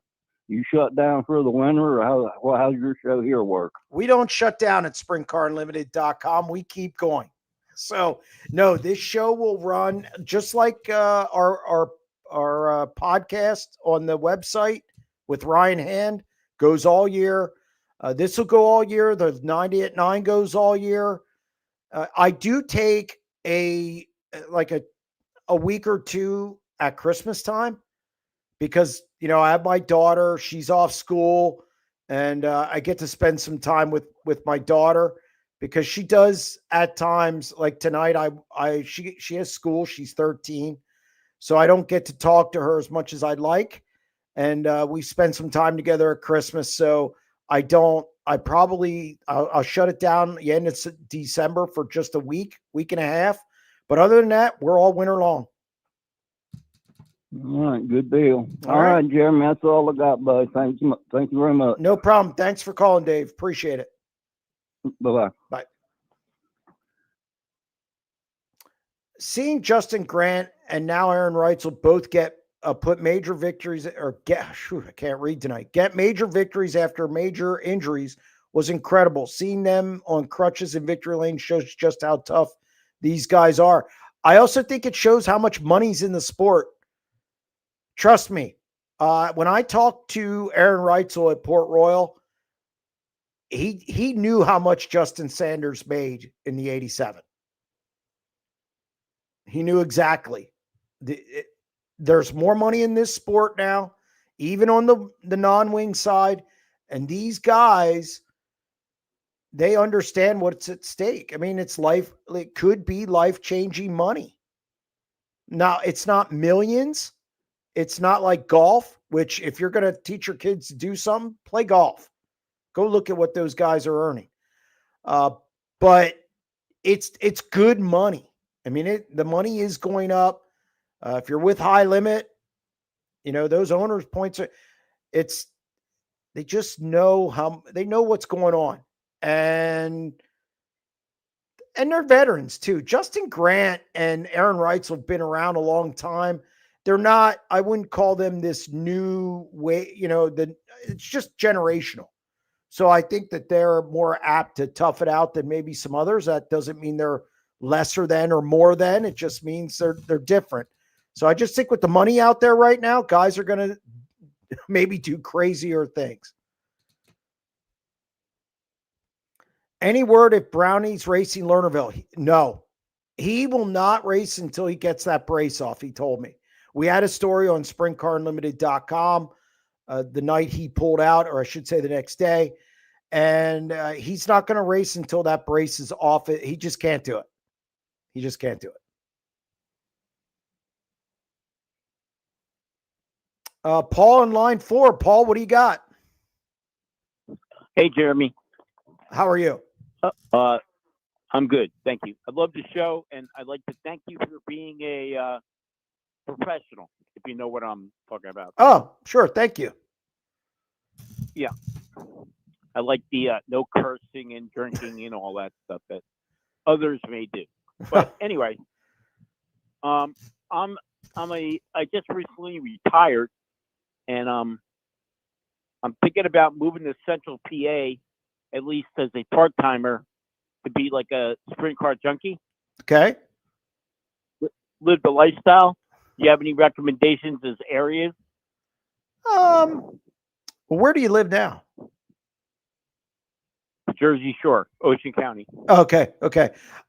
You shut down for the winter, or how's your show here work? We don't shut down at SprintCarUnlimited.com. We keep going. So, no, this show will run just like our podcast on the website with Ryan Hand goes all year. This will go all year. The 90 at 9 goes all year. I do take a week or two at Christmas time because, I have my daughter, she's off school, and I get to spend some time with my daughter because she does at times, like tonight, she has school. She's 13. So I don't get to talk to her as much as I'd like. And we spend some time together at Christmas. So I'll shut it down the end of December for just a week and a half. But other than that, we're all winter long. All right, good deal. All right, Jeremy, that's all I got, bud. Thank you very much. No problem. Thanks for calling, Dave. Appreciate it. Bye-bye. Bye. Seeing Justin Grant and now Aaron Reitzel both get put major victories I can't read tonight. Get major victories after major injuries was incredible. Seeing them on crutches in victory lane shows just how tough these guys are. I also think it shows how much money's in the sport. Trust me. When I talked to Aaron Reitzel at Port Royal, he knew how much Justin Sanders made in the 87. He knew exactly. There's more money in this sport now, even on the non-wing side. And these guys, they understand what's at stake. I mean, it could be life-changing money. Now, it's not millions. It's not like golf, which if you're going to teach your kids to do something, play golf. Go look at what those guys are earning. But it's good money. I mean, the money is going up. If you're with High Limit, those owners' points they just know they know what's going on. And they're veterans too. Justin Grant and Aaron Reitzel have been around a long time. They're not, I wouldn't call them this new way, it's just generational. So I think that they're more apt to tough it out than maybe some others. That doesn't mean they're lesser than or more than. It just means they're different. So I just think with the money out there right now, guys are going to maybe do crazier things. Any word if Brownie's racing Lernerville? No. He will not race until he gets that brace off, he told me. We had a story on SprintCarUnlimited.com the night he pulled out, or I should say the next day. And he's not going to race until that brace is off. He just can't do it. He just can't do it. Paul in line 4. Paul, what do you got? Hey, Jeremy. How are you? I'm good. Thank you. I love the show, and I'd like to thank you for being a professional, if you know what I'm talking about. Oh, sure. Thank you. Yeah. I like the no cursing and drinking and all that stuff that others may do. But anyway, I just recently retired, and I'm thinking about moving to Central PA, at least as a part timer, to be like a sprint car junkie. Okay. Live the lifestyle. You have any recommendations as areas? Well, where do you live now? Jersey Shore, Ocean County. Okay.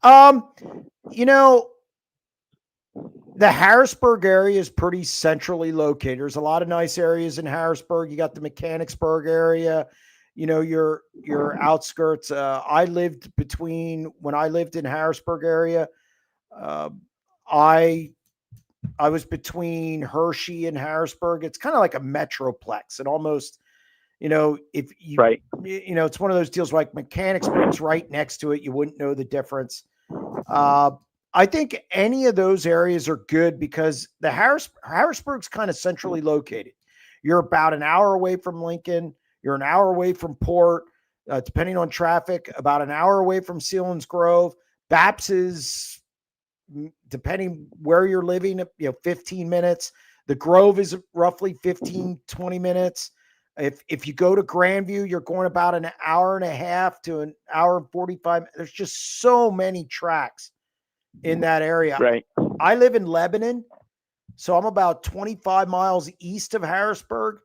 You know, the Harrisburg area is pretty centrally located. There's a lot of nice areas in Harrisburg. You got the Mechanicsburg area, you know, your outskirts. When I lived in Harrisburg area, I was between Hershey and Harrisburg. It's kind of like a metroplex. And almost, you know, if you, right, you know, it's one of those deals like Mechanicsburg's right next to it. You wouldn't know the difference. I think any of those areas are good because the Harrisburg's kind of centrally located. You're about an hour away from Lincoln. You're an hour away from Port, depending on traffic, about an hour away from Sealands Grove. Baps is, depending where you're living, 15 minutes. The Grove is roughly 15, 20 minutes. If you go to Grandview, you're going about an hour and a half to an hour and 45. There's just so many tracks in that area. Right. I live in Lebanon, so I'm about 25 miles east of Harrisburg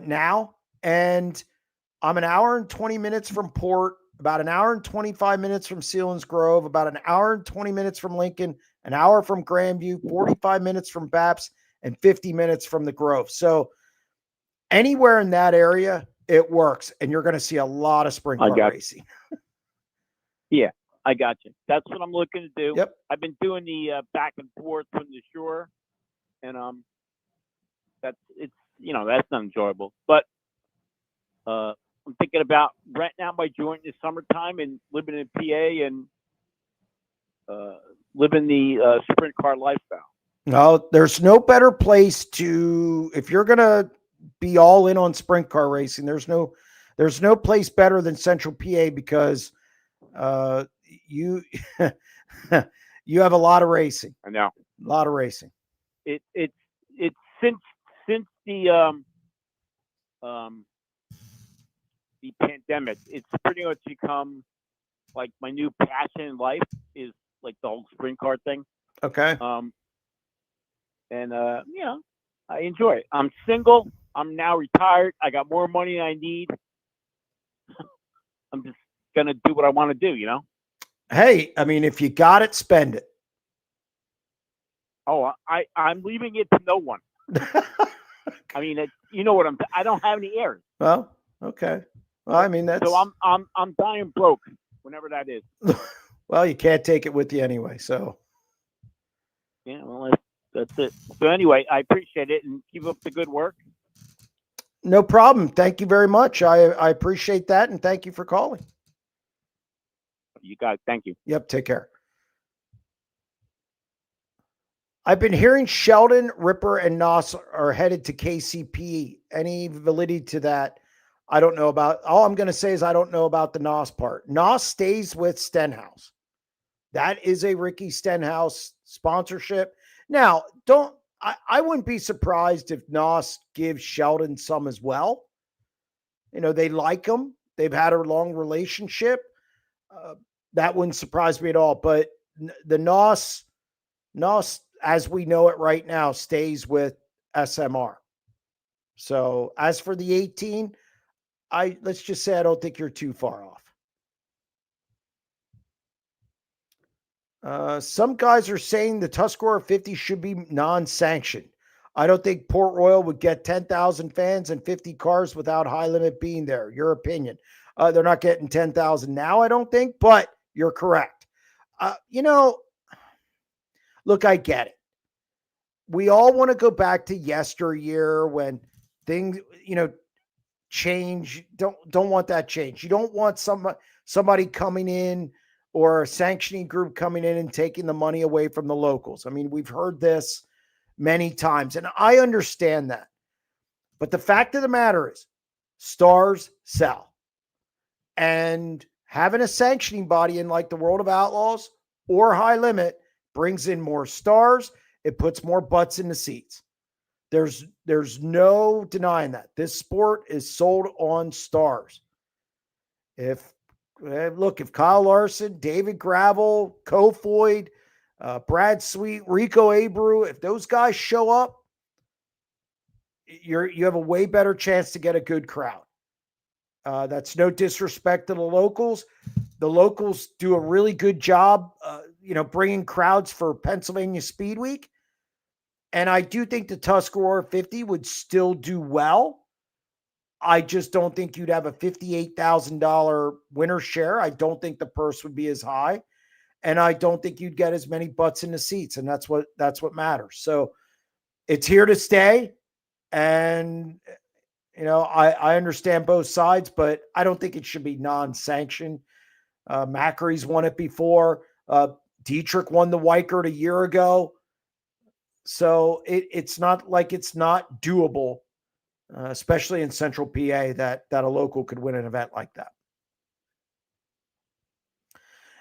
now, and I'm an hour and 20 minutes from Port, about an hour and 25 minutes from Sealands Grove, about an hour and 20 minutes from Lincoln, an hour from Grandview, 45 minutes from Baps, and 50 minutes from the Grove. So anywhere in that area, it works, and you're going to see a lot of sprint car racing. Yeah, I got you. That's what I'm looking to do. Yep. I've been doing the back and forth from the shore, and that's not enjoyable. But I'm thinking about renting out my joint in the summertime and living in PA and living the sprint car lifestyle. No, there's no better place if you're going to be all in on sprint car racing, there's no place better than Central PA because you you have a lot of racing. I know. A lot of racing. It's since the pandemic, it's pretty much become like my new passion in life is like the whole sprint car thing. Okay. I enjoy it. I'm single. I'm now retired. I got more money than I need. I'm just gonna do what I want to do, you know. Hey, I mean, if you got it, spend it. Oh, I'm leaving it to no one. I mean, you know what I don't have any heirs. Well, okay. Well, I mean that's. So I'm dying broke whenever that is. Well, you can't take it with you anyway, so. Yeah, well, that's it. So anyway, I appreciate it and keep up the good work. No problem. Thank you very much. I appreciate that, and thank you for calling. You got it. Thank you. Yep. Take care. I've been hearing Sheldon, Ripper, and Noss are headed to KCP. Any validity to that? I don't know about. All I'm going to say is I don't know about the Noss part. Noss stays with Stenhouse. That is a Ricky Stenhouse sponsorship. Now, I wouldn't be surprised if Noss gives Sheldon some as well. You know, they like him. They've had a long relationship. That wouldn't surprise me at all. But the Noss, as we know it right now, stays with SMR. So as for the 18, let's just say I don't think you're too far off. Some guys are saying the Tuscarora 50 should be non-sanctioned. I don't think Port Royal would get 10,000 fans and 50 cars without high limit being there. Your opinion? They're not getting 10,000 now, I don't think, but you're correct. Look, I get it. We all want to go back to yesteryear when things, change. Don't want that change. You don't want somebody coming in or a sanctioning group coming in and taking the money away from the locals. I mean, we've heard this many times, and I understand that. But the fact of the matter is, stars sell. And having a sanctioning body in like the World of Outlaws or High Limit brings in more stars. It puts more butts in the seats. There's no denying that. This sport is sold on stars. If Kyle Larson, David Gravel, Kofoid, Brad Sweet, Rico Abreu, if those guys show up, you have a way better chance to get a good crowd. That's no disrespect to the locals. The locals do a really good job, bringing crowds for Pennsylvania Speed Week. And I do think the Tuscarora 50 would still do well. I just don't think you'd have a $58,000 winner share. I don't think the purse would be as high. And I don't think you'd get as many butts in the seats. And that's what matters. So it's here to stay. And, I understand both sides, but I don't think it should be non-sanctioned. Macary's won it before. Dietrich won the Weikert a year ago. So it's not like it's not doable, especially in Central PA, that a local could win an event like that.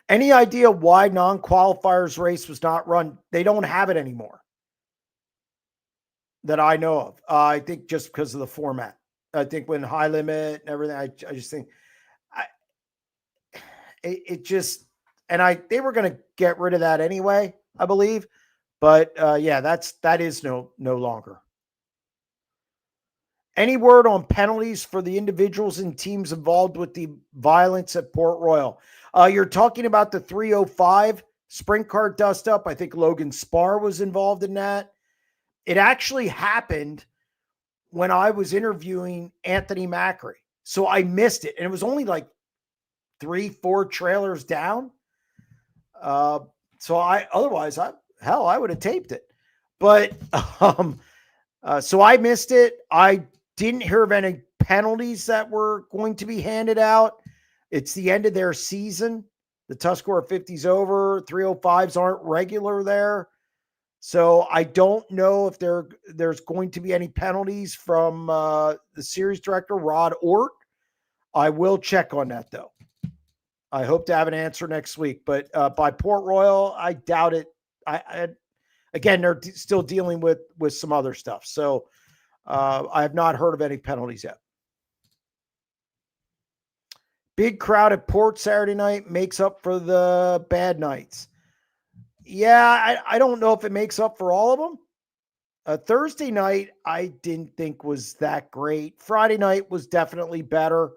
Any idea why non-qualifiers race was not run? They don't have it anymore that I know of. I think just because of the format. I think when high limit and everything, I just think they were going to get rid of that anyway, I believe. But that is no longer. Any word on penalties for the individuals and teams involved with the violence at Port Royal? You're talking about the 305 sprint car dust up. I think Logan Spar was involved in that. It actually happened when I was interviewing Anthony Macri. So I missed it. And it was only like 3-4 trailers down. So I would have taped it. But so I missed it. I didn't hear of any penalties that were going to be handed out. It's the end of their season. The Tuscarora 50's over. 305s aren't regular there. So I don't know if there's going to be any penalties from the series director, Rod Ort. I will check on that, though. I hope to have an answer next week. But by Port Royal, I doubt it. Again, they're still dealing with some other stuff. So I have not heard of any penalties yet. Big crowd at Port Saturday night makes up for the bad nights. Yeah, I don't know if it makes up for all of them. Thursday night, I didn't think was that great. Friday night was definitely better.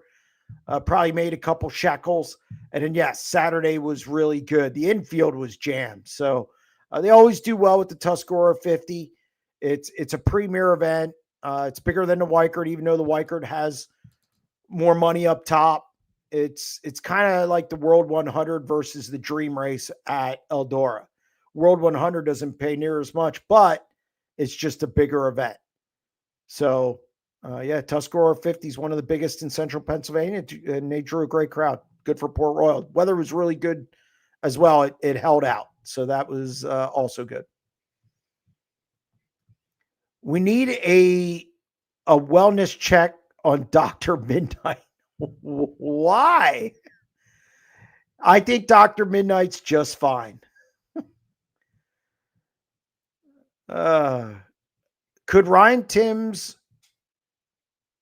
Probably made a couple shekels. And then, yes, Saturday was really good. The infield was jammed. So they always do well with the Tuscarora 50. It's a premier event. It's bigger than the Weikert, even though the Weikert has more money up top. It's kind of like the World 100 versus the Dream Race at Eldora. World 100 doesn't pay near as much, but it's just a bigger event. So, Tuscarora 50 is one of the biggest in central Pennsylvania, and they drew a great crowd. Good for Port Royal. Weather was really good as well. It held out. So that was also good. We need a wellness check on Dr. Midnight. Why? I think Dr. Midnight's just fine. Could Ryan Timms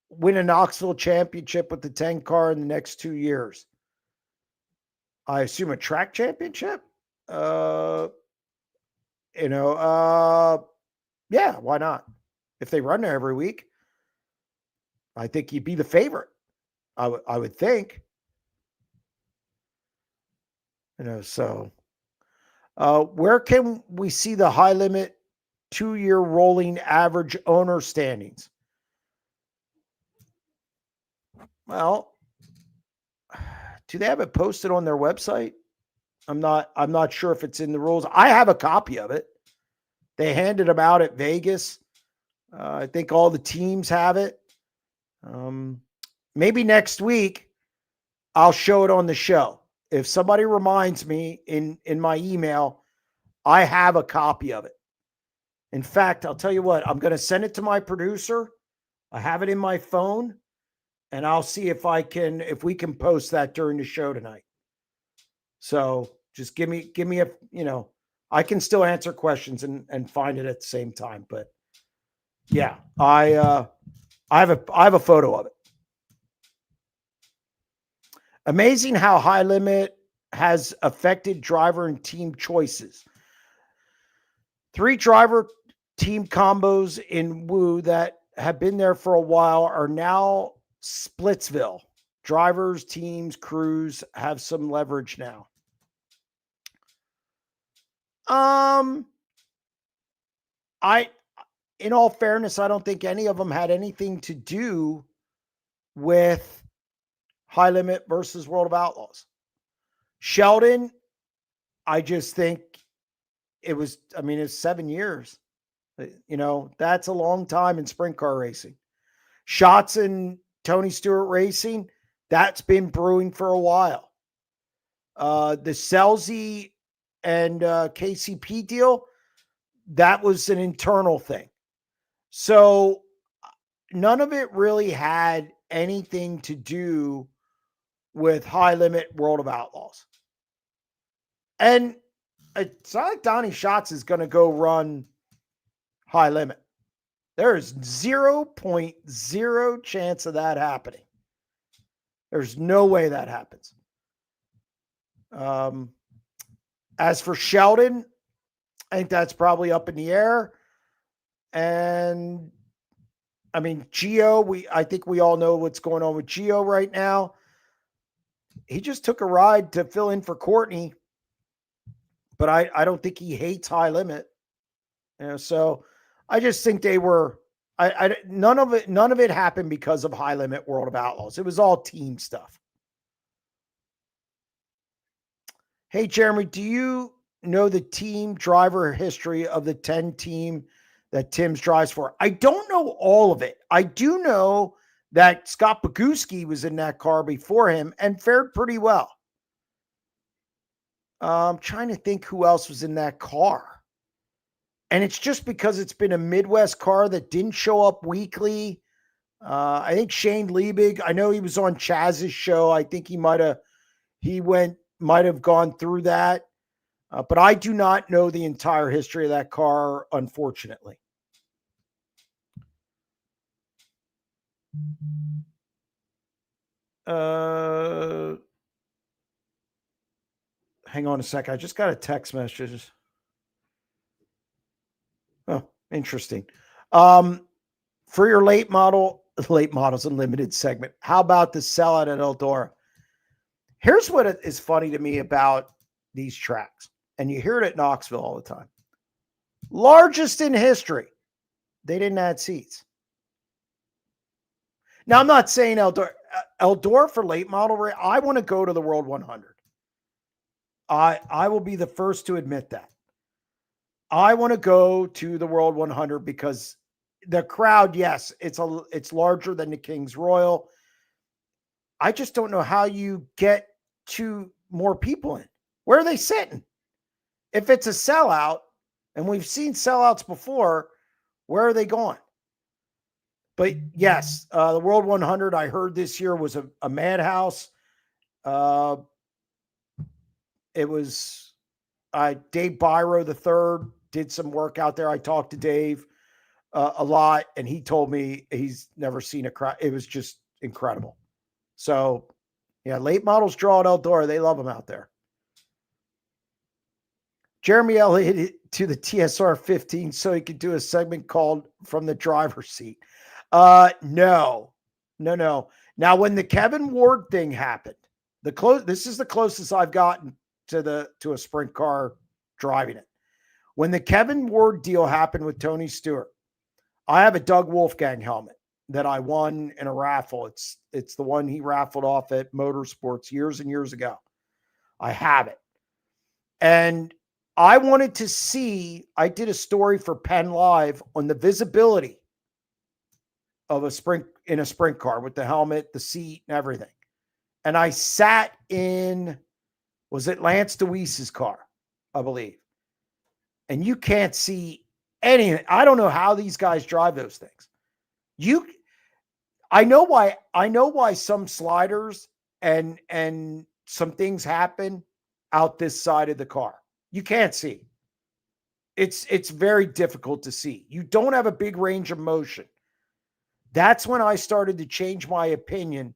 win a Knoxville championship with the 10 car in the next 2 years? I assume a track championship? Yeah, why not? If they run there every week, I think he'd be the favorite. I would think. So Where can we see the high limit 2-year rolling average owner standings? Well, do they have it posted on their website? I'm not sure if it's in the rules. I have a copy of it. They handed them out at Vegas. I think all the teams have it. Maybe next week I'll show it on the show. If somebody reminds me in my email, I have a copy of it. In fact, I'll tell you what, I'm going to send it to my producer. I have it in my phone, and I'll see if we can post that during the show tonight. So just give me a, I can still answer questions and find it at the same time. But yeah, I have a photo of it. Amazing how high limit has affected driver and team choices. 3 driver team combos in Woo that have been there for a while are now Splitsville. Drivers, teams, crews have some leverage now. In all fairness, I don't think any of them had anything to do with High Limit versus World of Outlaws. Sheldon, I just think it's 7 years. That's a long time in sprint car racing. Shots and Tony Stewart Racing, that's been brewing for a while. The Selzy and KCP deal, that was an internal thing. So none of it really had anything to do with High Limit World of Outlaws. And it's not like Donnie Schatz is going to go run High Limit. There is 0.0 chance of that happening. There's no way that happens. As for Sheldon, I think that's probably up in the air. And Gio, I think we all know what's going on with Gio right now. He just took a ride to fill in for Courtney, but I don't think he hates High Limit. So I just think they were. None of it happened because of High Limit World of Outlaws. It was all team stuff. Hey, Jeremy, do you know the team driver history of the 10 team that Tim's drives for? I don't know all of it. I do know that Scott Boguski was in that car before him and fared pretty well. I'm trying to think who else was in that car. And it's just because it's been a Midwest car that didn't show up weekly. I think Shane Liebig, I know he was on Chaz's show. I think he might have gone through that. But I do not know the entire history of that car, unfortunately. Hang on a sec. I just got a text message. Oh, interesting. For your late models unlimited segment, how about the sellout at Eldora? Here's what is funny to me about these tracks, and you hear it at Knoxville all the time. Largest in history. They didn't add seats. Now, I'm not saying Eldora for late model. I want to go to the World 100. I will be the first to admit that. I want to go to the World 100 because the crowd, yes, it's larger than the King's Royal. I just don't know how you get to more people in. Where are they sitting? If it's a sellout, and we've seen sellouts before, where are they going? But yes, the World 100, I heard this year was a madhouse. It was Dave Byro III did some work out there. I talked to Dave a lot, and he told me he's never seen a crowd. It was just incredible. So, yeah, late models draw at Eldora. They love them out there. Jeremy Elliott to the TSR 15 so he could do a segment called From the Driver's Seat. No. Now, when the Kevin Ward thing happened, this is the closest I've gotten to a sprint car driving it. When the Kevin Ward deal happened with Tony Stewart, I have a Doug Wolfgang helmet that I won in a raffle. It's the one he raffled off at Motorsports years and years ago. I have it. And I wanted to see, I did a story for Penn Live on the visibility of a sprint car with the helmet, the seat, and everything. And I sat in, was it Lance DeWeese's car, I believe. And you can't see anything. I don't know how these guys drive those things. I know why some sliders and some things happen out this side of the car. You can't see. It's very difficult to see. You don't have a big range of motion. That's when I started to change my opinion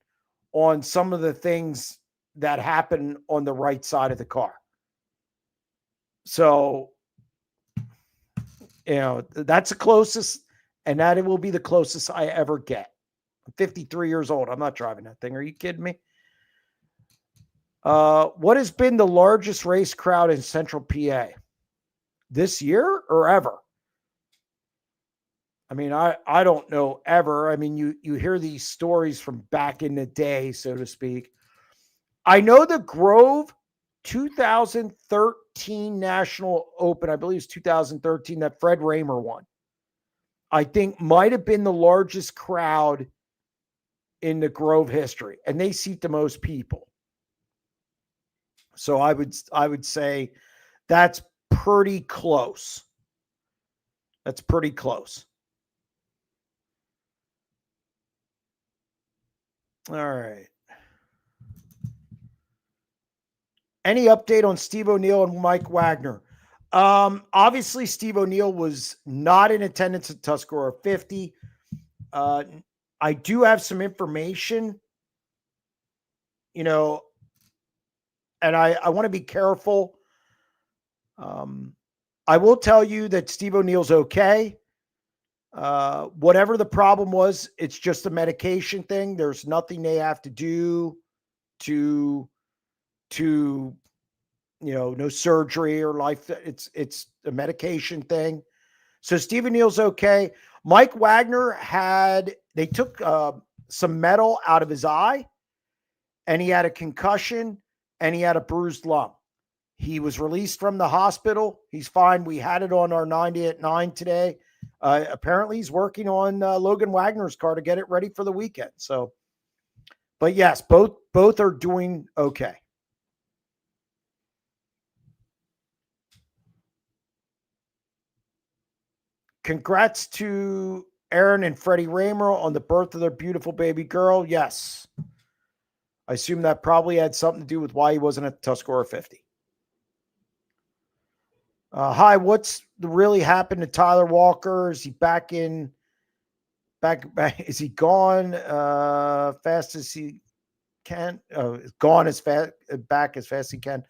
on some of the things that happen on the right side of the car. So, that's the closest, and that it will be the closest I ever get. I'm 53 years old. I'm not driving that thing. Are you kidding me? What has been the largest race crowd in Central PA this year or ever? I mean, I don't know ever. I mean, you hear these stories from back in the day, so to speak. I know the Grove 2013 National Open, I believe it's 2013, that Fred Raymer won, I think might have been the largest crowd in the Grove history, and they seat the most people. So I would say that's pretty close. That's pretty close. All right. Any update on Steve O'Neill and Mike Wagner? Obviously, Steve O'Neill was not in attendance at Tuscarora 50. I do have some information, and I want to be careful. I will tell you that Steve O'Neill's okay. Whatever the problem was, it's just a medication thing. There's nothing they have to do to no surgery or life. It's a medication thing. So Steve O'Neill's okay. Mike Wagner they took some metal out of his eye, and he had a concussion, and he had a bruised lung. He was released from the hospital. He's fine. We had it on our 90 at 9 today. Apparently he's working on Logan Wagner's car to get it ready for the weekend. So, but yes, both are doing okay. Congrats to Aaron and Freddie Raymer on the birth of their beautiful baby girl. Yes. I assume that probably had something to do with why he wasn't at the Tuscarora 50. Hi, what's really happened to Tyler Walker? Is he back? Is he gone fast as he can? Gone as fast, back as fast as he can.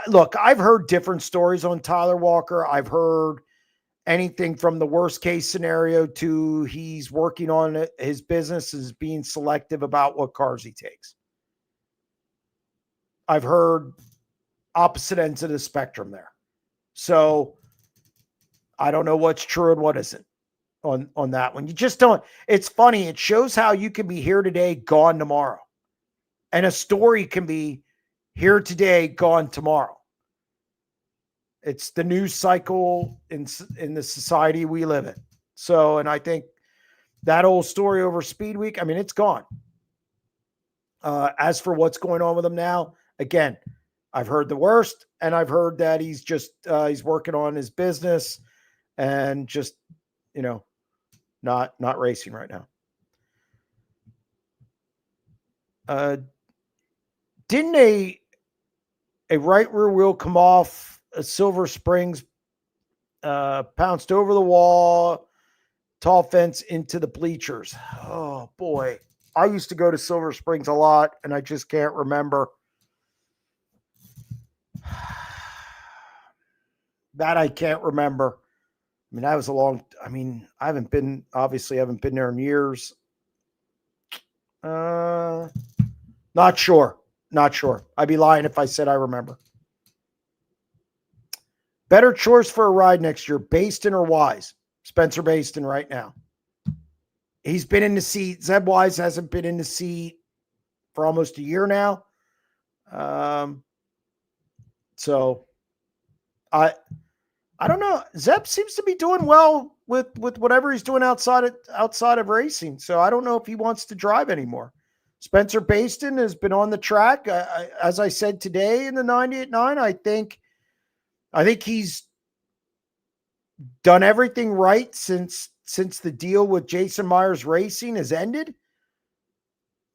Look, I've heard different stories on Tyler Walker. I've heard anything from the worst case scenario to he's working on it. His business is being selective about what cars he takes. I've heard opposite ends of the spectrum there. So I don't know what's true and what isn't on that one. You just don't. It's funny. It shows how you can be here today, gone tomorrow. And a story can be here today, gone tomorrow. It's the news cycle in the society we live in. So, and I think that old story over Speed Week, I mean, it's gone. As for what's going on with him now, again, I've heard the worst, and I've heard that he's just he's working on his business and just not racing right now. Didn't a right rear wheel come off Silver Springs, pounced over the wall, tall fence into the bleachers? Oh boy, I used to go to Silver Springs a lot, and I just can't remember. That I can't remember. I mean, that was I haven't been there in years. Not sure. I'd be lying if I said I remember. Better choice for a ride next year, Baston or Wise? Spencer Baston right now. He's been in the seat. Zeb Wise hasn't been in the seat for almost a year now. So I don't know. Zeb seems to be doing well with whatever he's doing outside of racing. So I don't know if he wants to drive anymore. Spencer Baston has been on the track. As I said today in the 98.9, I think he's done everything right since the deal with Jason Myers Racing has ended.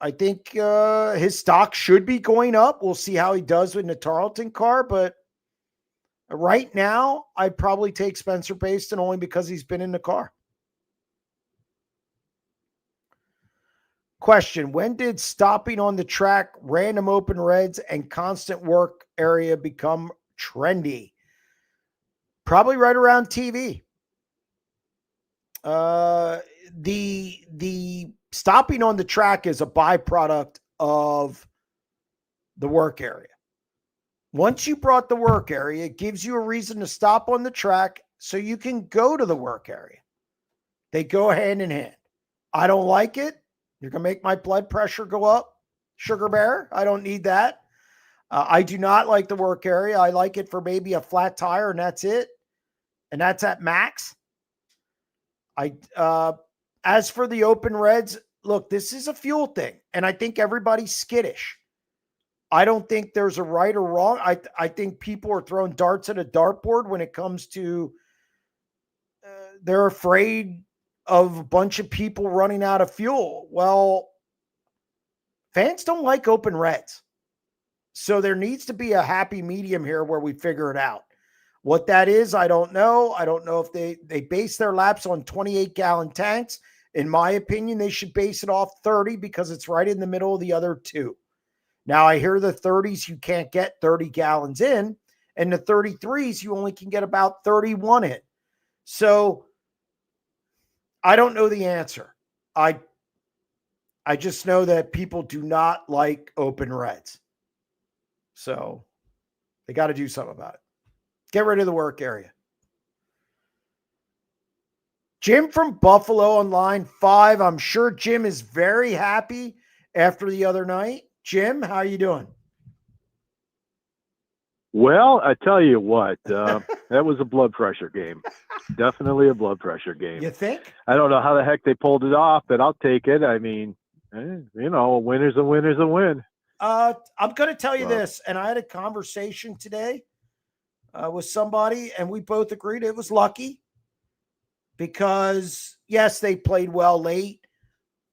I think his stock should be going up. We'll see how he does in the Tarleton car, but right now, I'd probably take Spencer Baston only because he's been in the car. Question: when did stopping on the track, random open reds, and constant work area become trendy? Probably right around TV. The stopping on the track is a byproduct of the work area. Once you brought the work area, it gives you a reason to stop on the track so you can go to the work area. They go hand in hand. I don't like it. You're going to make my blood pressure go up. Sugar Bear, I don't need that. I do not like the work area. I like it for maybe a flat tire, and that's it. And that's at max. As for the open reds, look, this is a fuel thing, and I think everybody's skittish. I don't think there's a right or wrong. I think people are throwing darts at a dartboard when it comes to they're afraid of a bunch of people running out of fuel. Well, fans don't like open reds. So there needs to be a happy medium here where we figure it out. What that is, I don't know. I don't know if they base their laps on 28-gallon tanks. In my opinion, they should base it off 30 because it's right in the middle of the other two. Now, I hear the 30s, you can't get 30 gallons in, and the 33s, you only can get about 31 in. So I don't know the answer. I just know that people do not like open reds. So they got to do something about it. Get rid of the work area. Jim from Buffalo on line 5. I'm sure Jim is very happy after the other night. Jim, how are you doing? Well, I tell you what, that was a blood pressure game. Definitely a blood pressure game. You think? I don't know how the heck they pulled it off, but I'll take it. I mean, a winner's a winner's a win. I'm going to tell you this, and I had a conversation today with somebody, and we both agreed it was lucky because, yes, they played well late.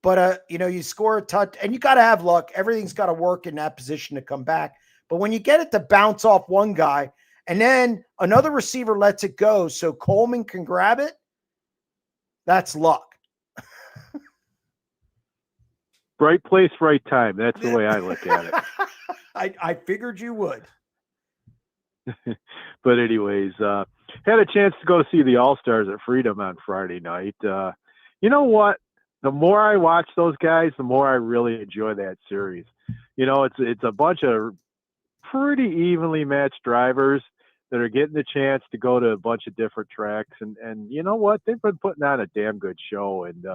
But, you score a touch, and you got to have luck. Everything's got to work in that position to come back. But when you get it to bounce off one guy, and then another receiver lets it go so Coleman can grab it, that's luck. Right place, right time. That's the way I look at it. I figured you would. But anyways, had a chance to go see the All-Stars at Freedom on Friday night. You know what? The more I watch those guys, the more I really enjoy that series. It's a bunch of pretty evenly matched drivers that are getting the chance to go to a bunch of different tracks. And you know what? They've been putting on a damn good show. And,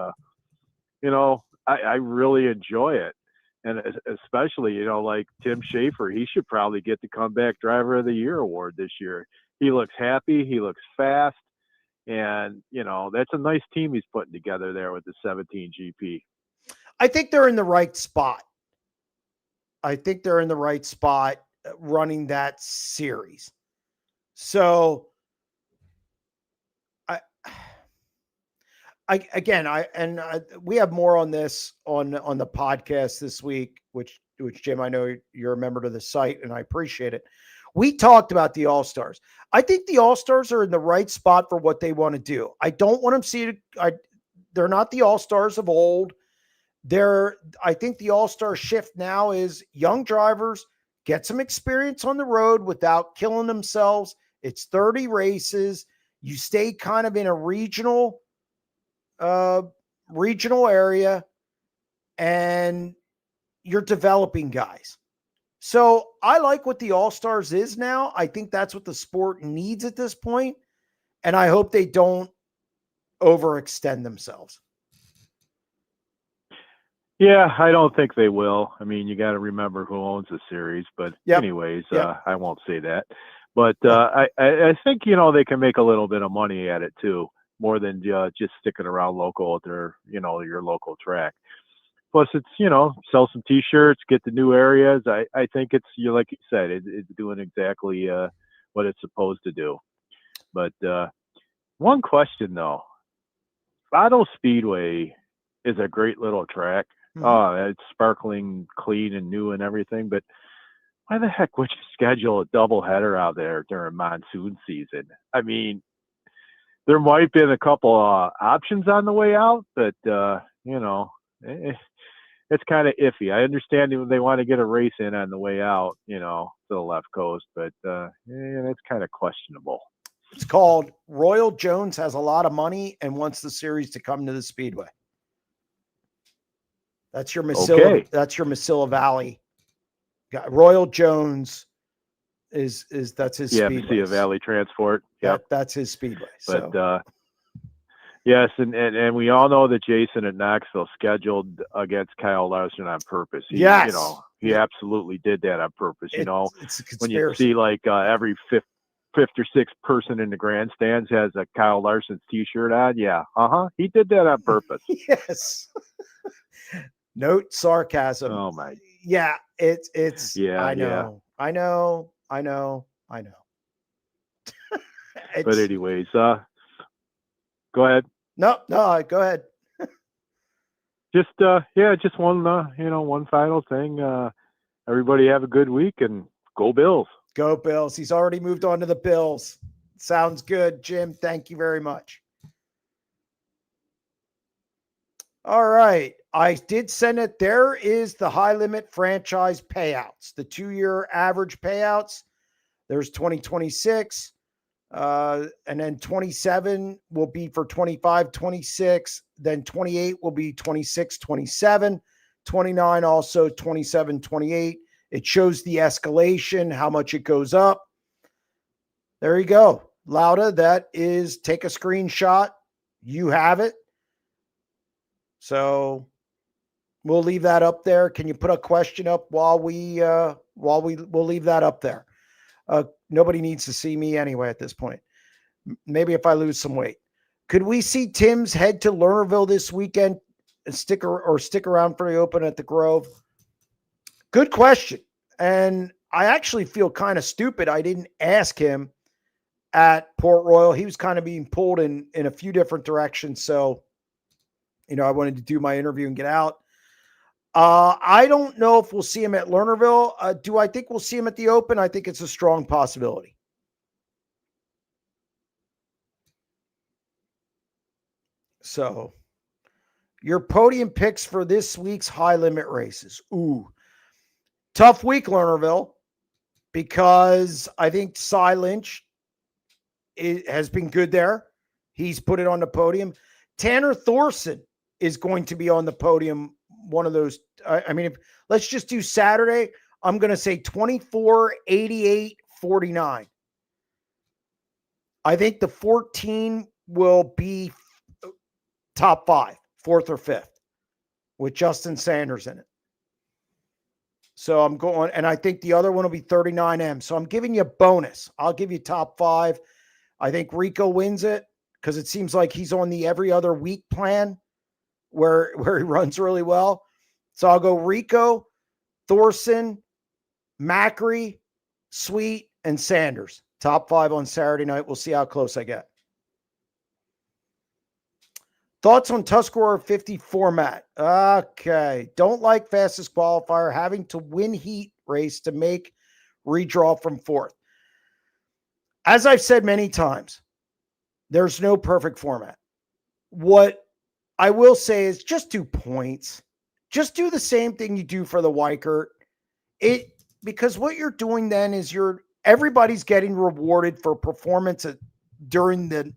I really enjoy it. And especially, like Tim Schaefer, he should probably get the Comeback Driver of the Year award this year. He looks happy. He looks fast. And, that's a nice team he's putting together there with the 17 GP. I think they're in the right spot. Running that series. So we have more on this on the podcast this week, which Jim, I know you're a member of the site and I appreciate it. We talked about the All-Stars. I think the All-Stars are in the right spot for what they want to do. I don't want them they're not the All-Stars of old. I think the All-Star shift now is young drivers get some experience on the road without killing themselves. It's 30 races. You stay kind of in a regional area, and you're developing guys. So I like what the All-Stars is now. I think that's what the sport needs at this point, and I hope they don't overextend themselves. Yeah, I don't think they will. I mean, you got to remember who owns the series, but anyways, I won't say that. But I think they can make a little bit of money at it too, more than just sticking around local at their your local track. Plus, it's sell some T-shirts, get the new areas. I think it's like you said, it's doing exactly what it's supposed to do. But one question though, Vado Speedway is a great little track. Oh, it's sparkling clean and new and everything, but why the heck would you schedule a doubleheader out there during monsoon season? I mean, there might have been a couple options on the way out, but it's kind of iffy. I understand they want to get a race in on the way out, to the left coast, but it's kind of questionable. It's called Royal Jones has a lot of money and wants the series to come to the Speedway. That's your Mesilla. Okay. That's your Mesilla Valley. Royal Jones is that's his speedway. Mesilla Valley Transport. Yep. That's his speedway. But yes, and we all know that Jason at Knoxville scheduled against Kyle Larson on purpose. He absolutely did that on purpose. It's a conspiracy. When you see like every fifth or sixth person in the grandstands has a Kyle Larson's T-shirt on. Yeah, he did that on purpose. Yes. Note sarcasm. Oh my. Yeah, it's. Yeah, I know. But anyways, go ahead. No, go ahead. Just one one final thing. Everybody have a good week and go Bills. Go Bills. He's already moved on to the Bills. Sounds good, Jim. Thank you very much. All right. I did send it. There is the high limit franchise payouts, the 2-year average payouts. There's 2026. And then 27 will be for 25, 26. Then 28 will be 26, 27. 29 also 27, 28. It shows the escalation, how much it goes up. There you go. Lauda, that is, take a screenshot. You have it. So we'll leave that up there. Can you put a question up we'll leave that up there. Nobody needs to see me anyway at this point. Maybe if I lose some weight. Could we see Tim's head to Lernerville this weekend and stick around for the Open at the Grove? Good question. And I actually feel kind of stupid. I didn't ask him at Port Royal. He was kind of being pulled in a few different directions. So, I wanted to do my interview and get out. I don't know if we'll see him at Lernerville. Do I think we'll see him at the Open? I think it's a strong possibility. So, your podium picks for this week's high limit races. Ooh, tough week, Lernerville, because I think Cy Lynch has been good there. He's put it on the podium. Tanner Thorson is going to be on the podium. One of those. Let's just do Saturday. I'm going to say 24, 88, 49. I think the 14 will be top 5, 4th or 5th, with Justin Sanders in it. So I'm going, and I think the other one will be 39M. So I'm giving you a bonus. I'll give you top 5. I think Rico wins it because it seems like he's on the every other week plan where he runs really well. So I'll go Rico, Thorson, Macri, Sweet, and Sanders. Top 5 on Saturday night. We'll see how close I get. Thoughts on Tuscarora 50 format? Okay. Don't like fastest qualifier, having to win heat race to make redraw from 4th. As I've said many times, there's no perfect format. What I will say is just do points. Just do the same thing you do for the Weikert. Because what you're doing then is everybody's getting rewarded for performance during the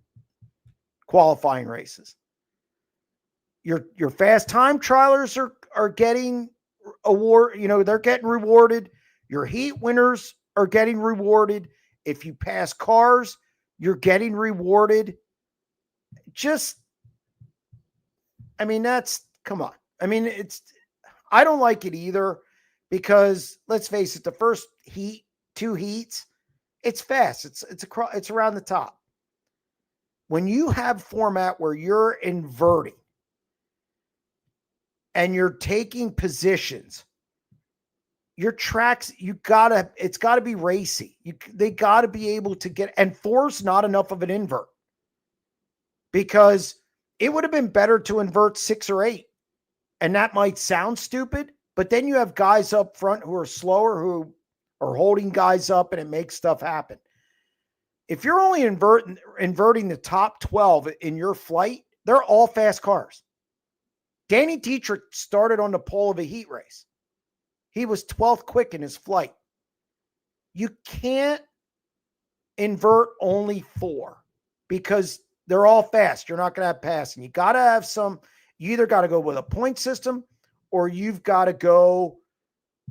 qualifying races. Your fast time trialers are getting they're getting rewarded. Your heat winners are getting rewarded. If you pass cars, you're getting rewarded. Just, I mean, come on. I mean, I don't like it either because let's face it, the first two heats, it's fast. It's around the top. When you have format where you're inverting and you're taking positions, your tracks, it's gotta be racy. They gotta be able to get, and four's not enough of an invert because it would have been better to invert 6 or 8. And that might sound stupid, but then you have guys up front who are slower, who are holding guys up, and it makes stuff happen. If you're only inverting the top 12 in your flight, they're all fast cars. Danny Dietrich started on the pole of a heat race. He was 12th quick in his flight. You can't invert only 4 because they're all fast. You're not going to have passing. You got to have you either got to go with a point system or you've got to go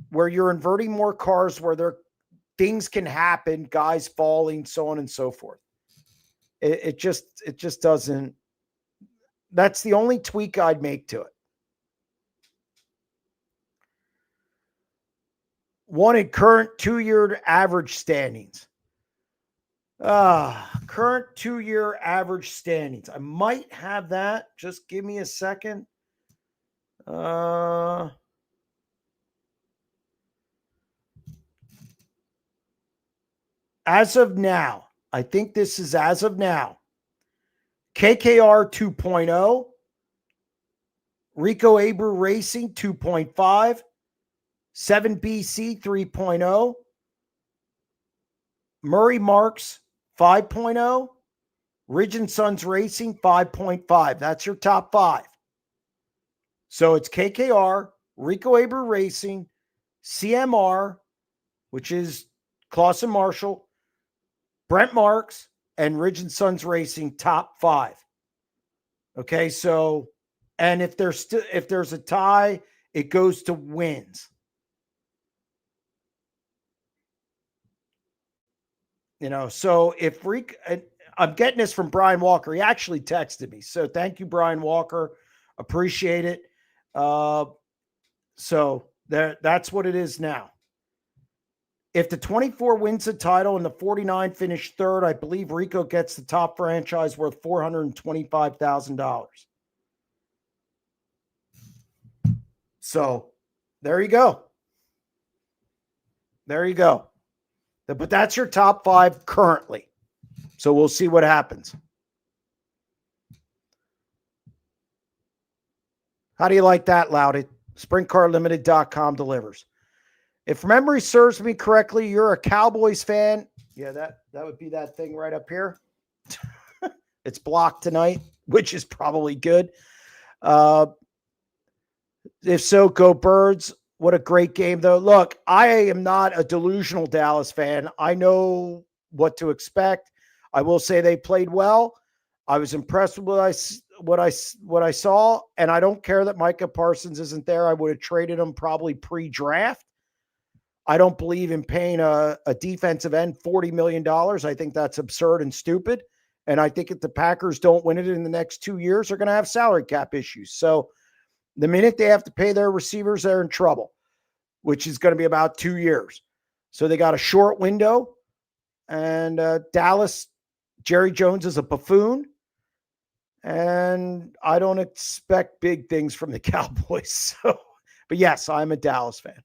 where you're inverting more cars where things can happen, guys falling, so on and so forth. It just doesn't. That's the only tweak I'd make to it. Wanted current 2-year average standings. Current 2-year average standings. I might have that. Just give me a second. As of now, I think this is as of now. KKR 2.0, Rico Aber Racing 2.5, 7BC 3.0, Murray Marks 5.0, Ridge and Sons Racing 5.5. That's your top 5. So it's KKR, Rico Aber Racing, CMR, which is Clausen Marshall, Brent Marks, and Ridge and Sons Racing top 5. Okay, so and if there's a tie, it goes to wins. So if I'm getting this from Brian Walker. He actually texted me. So thank you, Brian Walker. Appreciate it. So that's what it is now. If the 24 wins the title and the 49 finish third, I believe Rico gets the top franchise worth $425,000. So there you go. There you go. But that's your top 5 currently. So we'll see what happens. How do you like that, Loudy? SprintCarUnlimited.com delivers. If memory serves me correctly, you're a Cowboys fan. Yeah, that would be that thing right up here. It's blocked tonight, which is probably good. If so, go Birds. What a great game, though. Look, I am not a delusional Dallas fan. I know what to expect. I will say they played well. I was impressed with what I saw, and I don't care that Micah Parsons isn't there. I would have traded him probably pre-draft. I don't believe in paying a defensive end $40 million. I think that's absurd and stupid. And I think if the Packers don't win it in the next 2 years, they're going to have salary cap issues. So the minute they have to pay their receivers, they're in trouble, which is going to be about 2 years. So they got a short window. And Dallas, Jerry Jones is a buffoon. And I don't expect big things from the Cowboys. So, but yes, I'm a Dallas fan.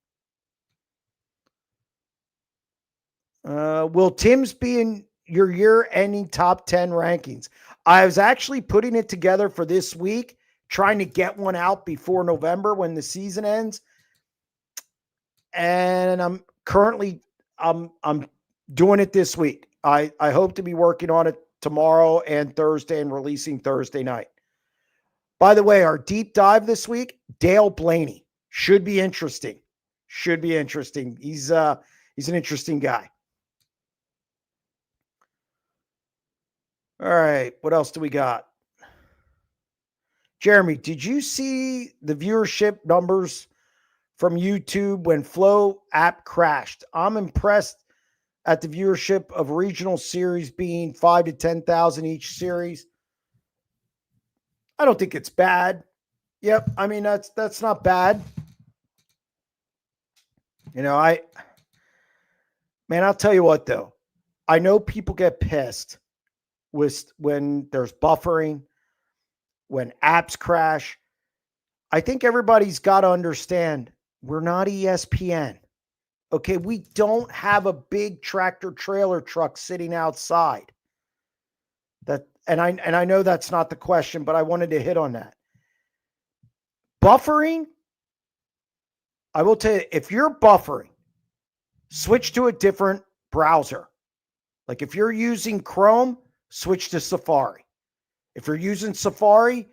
Will Tim's be in your year-ending top 10 rankings? I was actually putting it together for this week, trying to get one out before November when the season ends. And I'm currently I'm doing it this week. I hope to be working on it tomorrow and Thursday and releasing Thursday night. By the way, our deep dive this week, Dale Blaney, should be interesting. Should be interesting. He's an interesting guy. All right, what else do we got? Jeremy, did you see the viewership numbers from YouTube when Flow app crashed. I'm impressed at the viewership of regional series being 5 to 10,000 each series. I don't think it's bad. Yep, I mean that's not bad. You know, I'll tell you what though. I know people get pissed when there's buffering, when apps crash. I think everybody's got to understand we're not ESPN. Okay, we don't have a big tractor trailer truck sitting outside. And I know that's not the question, but I wanted to hit on that. Buffering, I will tell you, if you're buffering, switch to a different browser. Like if you're using Chrome, switch to Safari. If you're using Safari,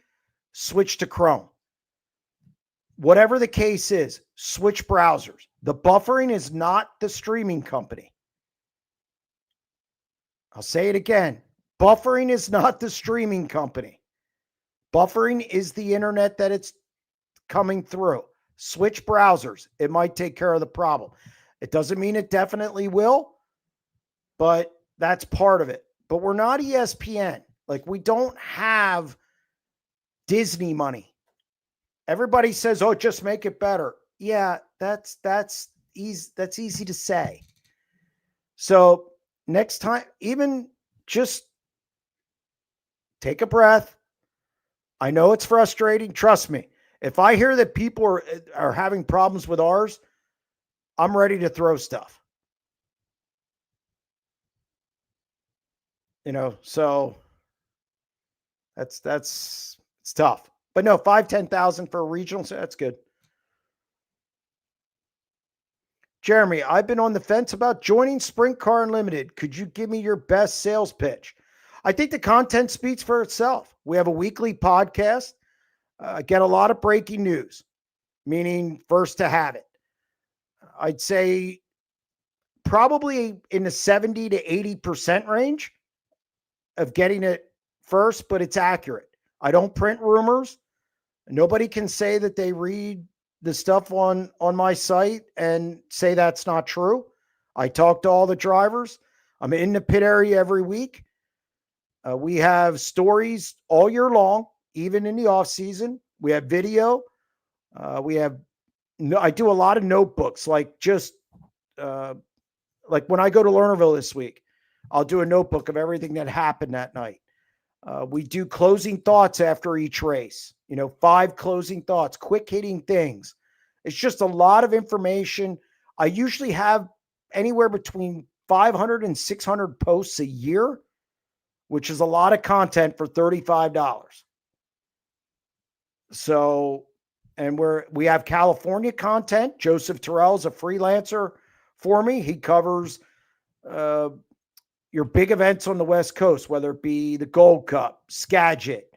switch to Chrome. Whatever the case is, switch browsers. The buffering is not the streaming company. I'll say it again. Buffering is not the streaming company. Buffering is the internet that it's coming through. Switch browsers. It might take care of the problem. It doesn't mean it definitely will, but that's part of it. But we're not ESPN. Like we don't have Disney money. Everybody says, "Oh, just make it better." Yeah, that's easy. That's easy to say. So next time, even just take a breath. I know it's frustrating. Trust me. If I hear that people are having problems with ours, I'm ready to throw stuff. You know, so it's tough. But no, 5,000-10,000 for a regional, so that's good. Jeremy, I've been on the fence about joining Sprint Car Unlimited. Could you give me your best sales pitch? I think the content speaks for itself. We have a weekly podcast. Get a lot of breaking news, meaning first to have it. I'd say probably in the 70 to 80% range of getting it first, but it's accurate. I don't print rumors. Nobody can say that they read the stuff on my site and say that's not true. I talk to all the drivers. I'm in the pit area every week. We have stories all year long, even in the off season. We have video. I do a lot of notebooks, like when I go to Lernerville this week, I'll do a notebook of everything that happened that night. We do closing thoughts after each race, 5 closing thoughts, quick hitting things. It's just a lot of information. I usually have anywhere between 500 and 600 posts a year, which is a lot of content for $35. So, and we have California content. Joseph Terrell is a freelancer for me. He covers your big events on the West Coast, whether it be the Gold Cup, Skagit,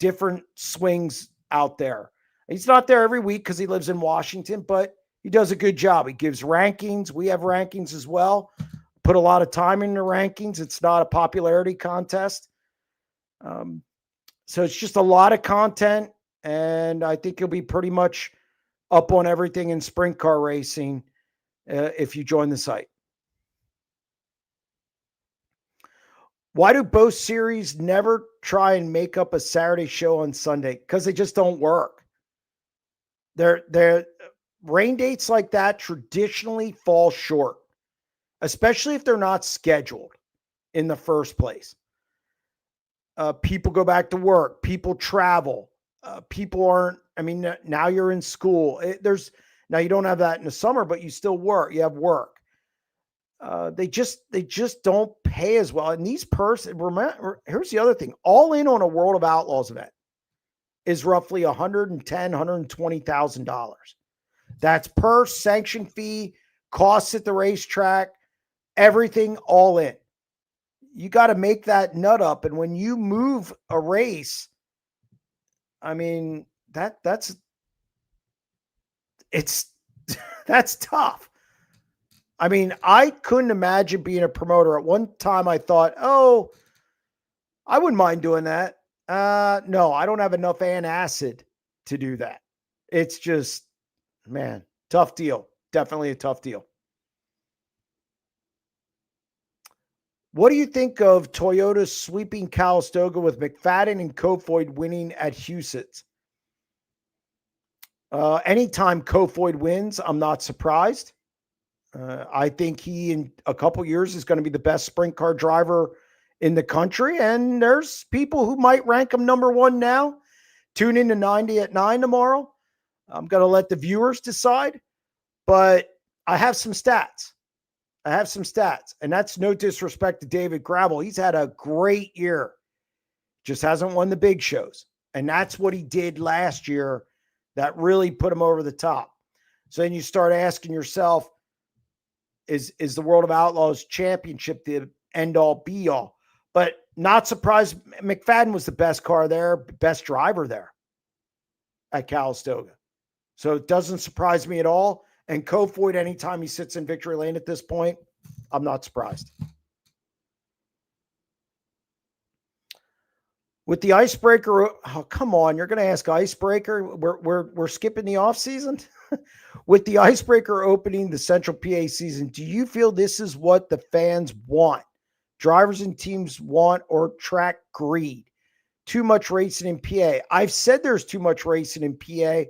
different swings out there. He's not there every week because he lives in Washington, but he does a good job. He gives rankings. We have rankings as well. Put a lot of time in the rankings. It's not a popularity contest. So it's just a lot of content, and I think you'll be pretty much up on everything in sprint car racing if you join the site. Why do both series never try and make up a Saturday show on Sunday? Because they just don't work. Their rain dates like that traditionally fall short, especially if they're not scheduled in the first place. People go back to work. People travel. People aren't. I mean, now you're in school. Now you don't have that in the summer, but you still work. You have work. They just don't pay as well. And these remember, here's the other thing. All in on a World of Outlaws event is roughly $110,000, $120,000. That's per sanction fee, costs at the racetrack, everything all in. You got to make that nut up. And when you move a race, I mean, that's tough. I mean, I couldn't imagine being a promoter. At one time I thought, I wouldn't mind doing that. No, I don't have enough antacid to do that. It's just, Man, tough deal. Definitely a tough deal. What do you think of Toyota sweeping Calistoga with McFadden and Kofoid winning at Huset's? Anytime Kofoid wins, I'm not surprised. I think he, in a couple years, is going to be the best sprint car driver in the country. And there's people who might rank him number one now. Tune in to 90 at 9 tomorrow. I'm going to let the viewers decide. But I have some stats. And that's no disrespect to David Gravel. He's had a great year. Just hasn't won the big shows. And that's what he did last year that really put him over the top. So then you start asking yourself, is the World of Outlaws championship the end-all, be-all? But not surprised, McFadden was the best car there, best driver there at Calistoga. So it doesn't surprise me at all. And Kofoid, anytime he sits in victory lane at this point, I'm not surprised. With the icebreaker, oh, come on, you're going to ask icebreaker? We're skipping the off season. With the icebreaker opening the Central PA season, do you feel this is what the fans want? Drivers and teams want, or track greed? Too much racing in PA. I've said there's too much racing in PA.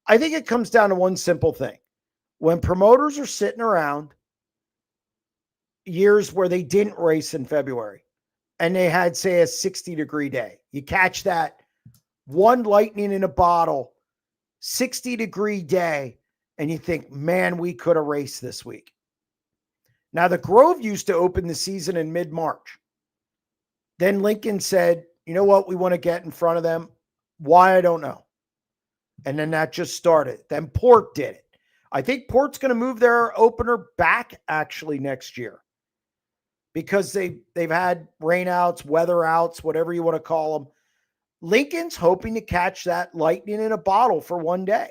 I think it comes down to one simple thing. When promoters are sitting around years where they didn't race in February and they had, say, a 60-degree day, you catch that one lightning in a bottle, 60-degree day, and you think, man, we could have raced this week. Now, the Grove used to open the season in mid-March. Then Lincoln said, you know what, we want to get in front of them. Why, I don't know. And then that just started. Then Port did it. I think Port's going to move their opener back actually next year because they've had rainouts, weather outs, whatever you want to call them. Lincoln's hoping to catch that lightning in a bottle for one day.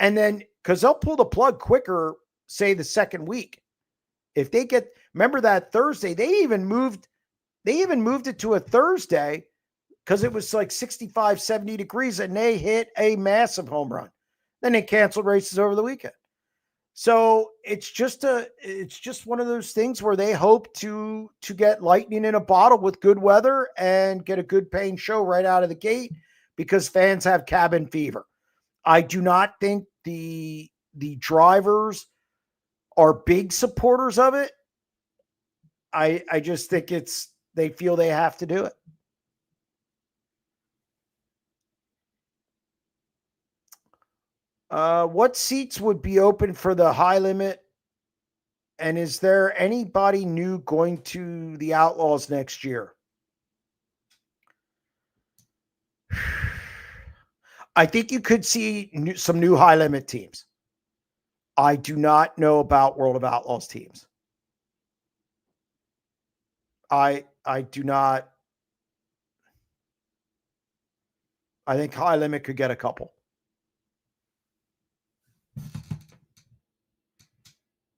And then, because they'll pull the plug quicker, say the second week. If they get, remember that Thursday, they even moved it to a Thursday because it was like 65, 70 degrees and they hit a massive home run. Then they canceled races over the weekend. So it's just one of those things where they hope to get lightning in a bottle with good weather and get a good paying show right out of the gate because fans have cabin fever. I do not think the drivers are big supporters of it. I just think they feel they have to do it. What seats would be open for the high limit? And is there anybody new going to the Outlaws next year? I think you could see some new high limit teams. I do not know about World of Outlaws teams. I do not. I think high limit could get a couple.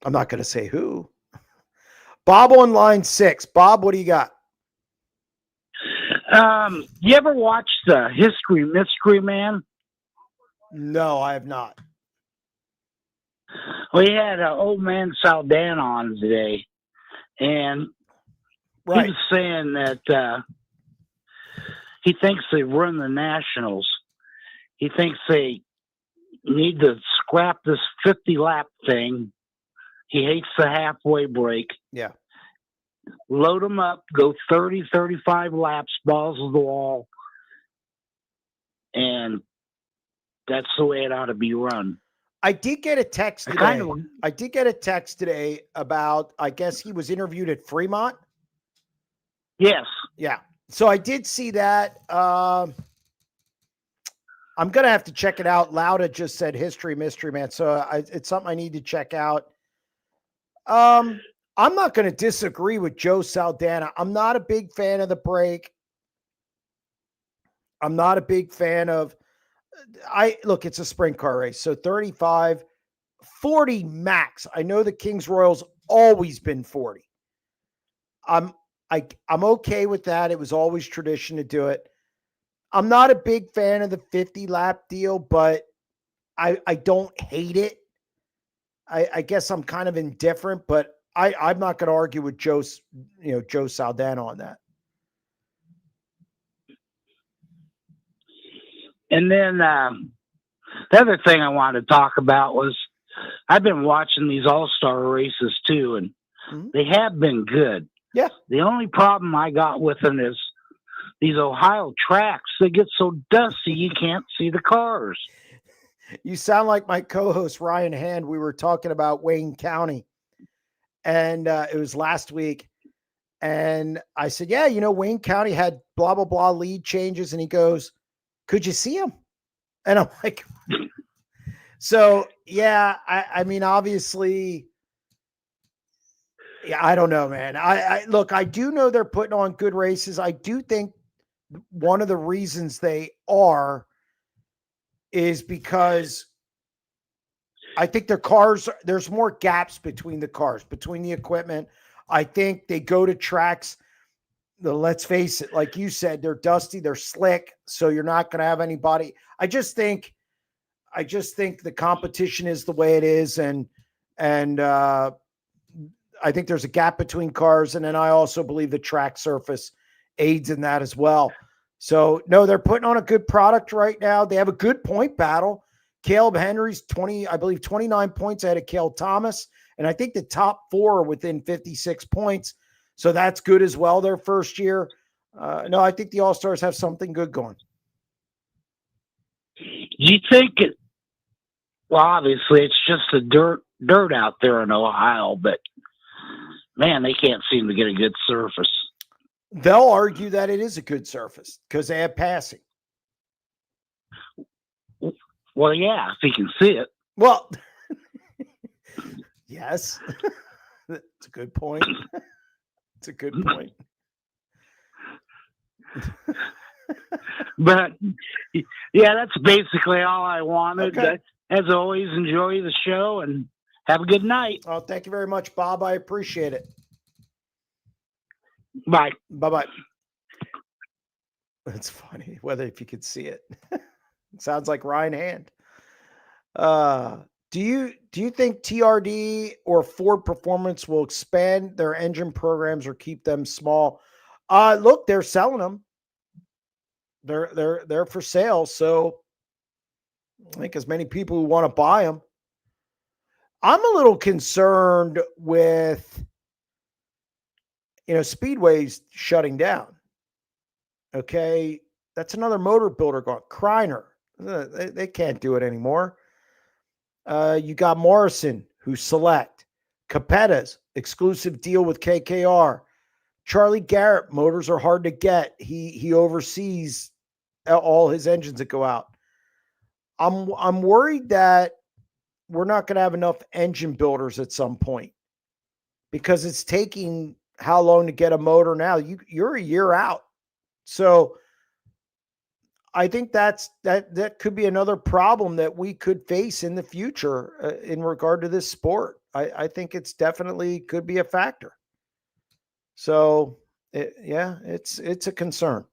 I'm not going to say who. Bob on line 6. Bob, what do you got? You ever watch the History Mystery Man? No, I have not. We had old man Saldan on today, and right. He was saying that he thinks they run the Nationals. He thinks they need to scrap this 50-lap thing. He hates the halfway break. Yeah. Load them up, go 30, 35 laps, balls to the wall, and that's the way it ought to be run. I did get a text today. I did get a text today about, I guess he was interviewed at Fremont. Yes. Yeah. So I did see that. I'm going to have to check it out. Lauda just said History Mystery Man. So it's something I need to check out. I'm not going to disagree with Joe Saldana. I'm not a big fan of the break. I'm not a big fan of, look, it's a sprint car race. So 35, 40 max. I know the Kings Royals always been 40. I'm okay with that. It was always tradition to do it. I'm not a big fan of the 50 lap deal, but I don't hate it. I guess I'm kind of indifferent, but I'm not going to argue with Joe Saldana on that. And then the other thing I wanted to talk about was I've been watching these all-star races too, and they have been good. Yeah. The only problem I got with them is these Ohio tracks, they get so dusty you can't see the cars. You sound like my co-host Ryan Hand. We were talking about Wayne County, and it was last week. And I said, yeah, Wayne County had blah, blah, blah lead changes. And he goes, could you see them? And I'm like, so yeah, I mean, obviously, yeah, I don't know, man. I look, I do know they're putting on good races. I do think one of the reasons they are is because I think their cars, there's more gaps between the cars, between the equipment. I think they go to tracks. Let's face it, like you said, they're dusty, they're slick, so you're not going to have anybody. I just think the competition is the way it is, and I think there's a gap between cars, and then I also believe the track surface aids in that as well. So no, they're putting on a good product right now. They have a good point battle. Caleb Henry's 29 points ahead of Cale Thomas, and I think the top 4 are within 56 points. So that's good as well, their first year. No, I think the All-Stars have something good going. Do you think well, obviously it's just the dirt out there in Ohio, but man, they can't seem to get a good surface. They'll argue that it is a good surface because they have passing. Well, yeah, if you can see it. Well, yes, that's a good point. It's a good point. But yeah, that's basically all I wanted. Okay. As always, enjoy the show and have a good night. Oh, thank you very much, Bob. I appreciate it. Bye. Bye-bye. That's funny, whether if you could see it. It sounds like Ryan Hand. Do you think TRD or Ford Performance will expand their engine programs or keep them small? Look, they're selling them. They're for sale. So I think as many people who want to buy them. I'm a little concerned with, Speedway's shutting down. Okay. That's another motor builder gone. Kreiner. They can't do it anymore. You got Morrison, who's select. Capetta's exclusive deal with KKR. Charlie Garrett, motors are hard to get. He oversees all his engines that go out. I'm worried that we're not going to have enough engine builders at some point because it's taking how long to get a motor now? You're a year out. So I think that could be another problem that we could face in the future in regard to this sport. I think it's definitely could be a factor. So it's a concern.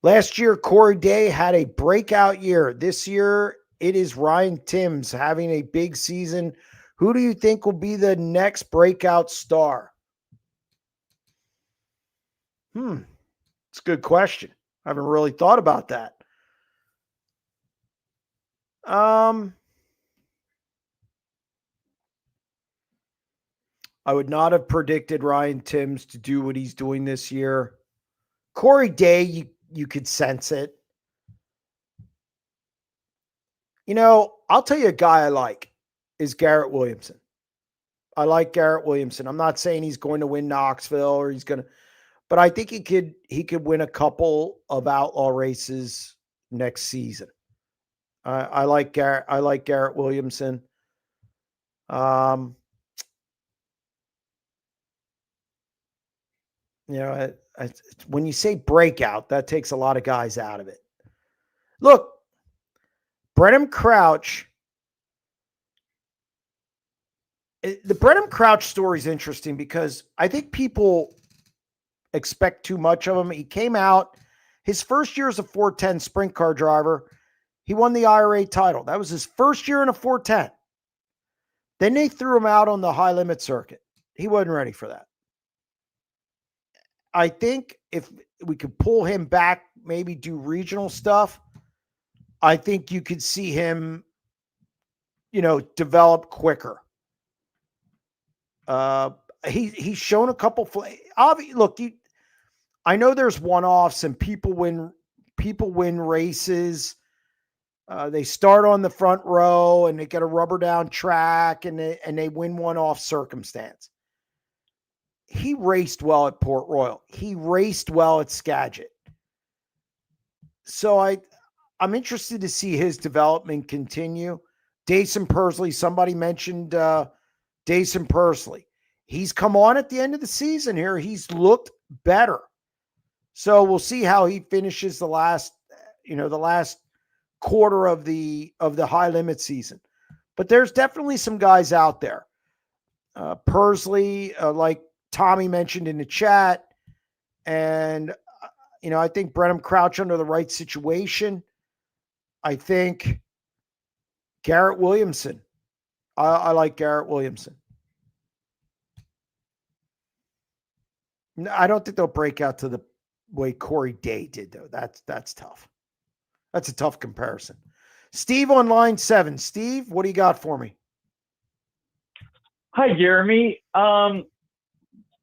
Last year, Corey Day had a breakout year. This year, it is Ryan Timms having a big season. Who do you think will be the next breakout star? It's a good question. I haven't really thought about that. I would not have predicted Ryan Timms to do what he's doing this year. Corey Day, you could sense it. I'll tell you a guy I like is Garrett Williamson. I like Garrett Williamson. I'm not saying he's going to win Knoxville or he's going to, but I think he could win a couple of outlaw races next season. I like Garrett Williamson. When you say breakout, that takes a lot of guys out of it. Look, Brenham Crouch. The Brenham Crouch story is interesting because I think people expect too much of him. He came out, His first year as a 410 sprint car driver, he won the IRA title. That was his first year in a 410. Then they threw him out on the high limit circuit. He wasn't ready for that. I think if we could pull him back, maybe do regional stuff, I think you could see him, develop quicker. He's shown a couple. Look, I know there's one-offs and people win races. They start on the front row and they get a rubber down track and they win one-off circumstance. He raced well at Port Royal. He raced well at Skagit. So I'm interested to see his development continue. Dason Pursley, somebody mentioned Dason Pursley. He's come on at the end of the season here. He's looked better. So we'll see how he finishes the last quarter of the high limit season. But there's definitely some guys out there. Pursley, like Tommy mentioned in the chat, and I think Brenham Crouch under the right situation. I think Garrett Williamson. I like Garrett Williamson. I don't think they'll break out to the way Corey Day did, though. That's tough. That's a tough comparison. Steve on line 7. Steve, what do you got for me? Hi, Jeremy. I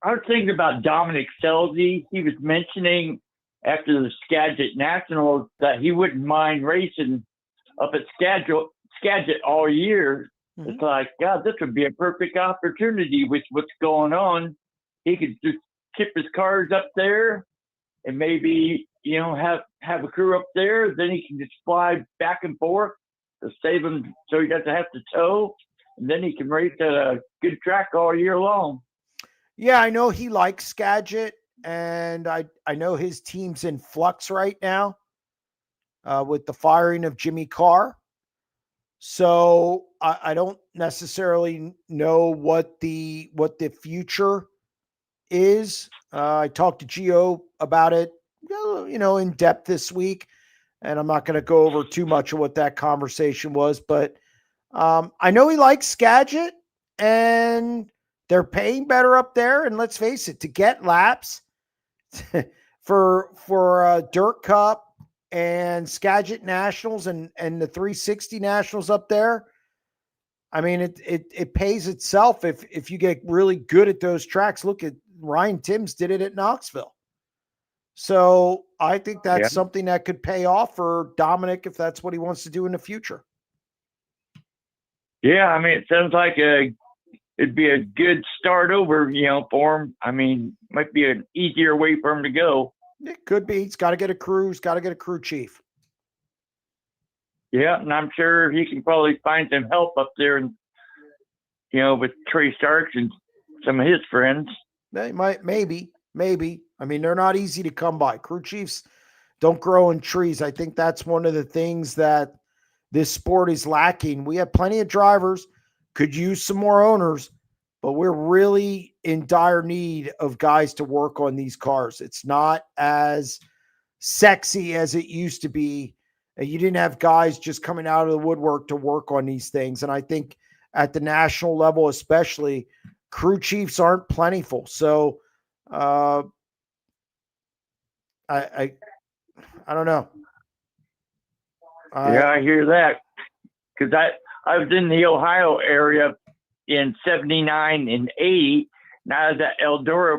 was thinking about Dominic Selzy. He was mentioning after the Skagit Nationals that he wouldn't mind racing up at Skagit all year. Mm-hmm. It's like, God, this would be a perfect opportunity with what's going on. He could just tip his cars up there and maybe, have a crew up there. Then he can just fly back and forth to save him so he doesn't have to tow. And then he can race at a good track all year long. Yeah, I know he likes Skagit, and I know his team's in flux right now with the firing of Jimmy Carr. So I don't necessarily know what the future is. I talked to Gio about it, in depth this week, and I'm not going to go over too much of what that conversation was, but I know he likes Skagit, and they're paying better up there. And let's face it, to get laps for Dirt Cup and Skagit Nationals and the 360 Nationals up there, I mean, it pays itself if you get really good at those tracks. Look at Ryan Timms did it at Knoxville. So I think that's something that could pay off for Dominic if that's what he wants to do in the future. Yeah, I mean, it sounds like it'd be a good start over, for him. I mean, might be an easier way for him to go. It could be. He's got to get a crew. He's got to get a crew chief. Yeah, and I'm sure he can probably find some help up there, and with Trey Starks and some of his friends. They might, maybe. I mean, they're not easy to come by. Crew chiefs don't grow in trees. I think that's one of the things that this sport is lacking. We have plenty of drivers, could use some more owners, but we're really in dire need of guys to work on these cars. It's not as sexy as it used to be. You didn't have guys just coming out of the woodwork to work on these things. And I think at the national level, especially, crew chiefs aren't plentiful. So I don't know. Yeah, I hear that. Because I was in the Ohio area in 79 and 80, and I was at Eldora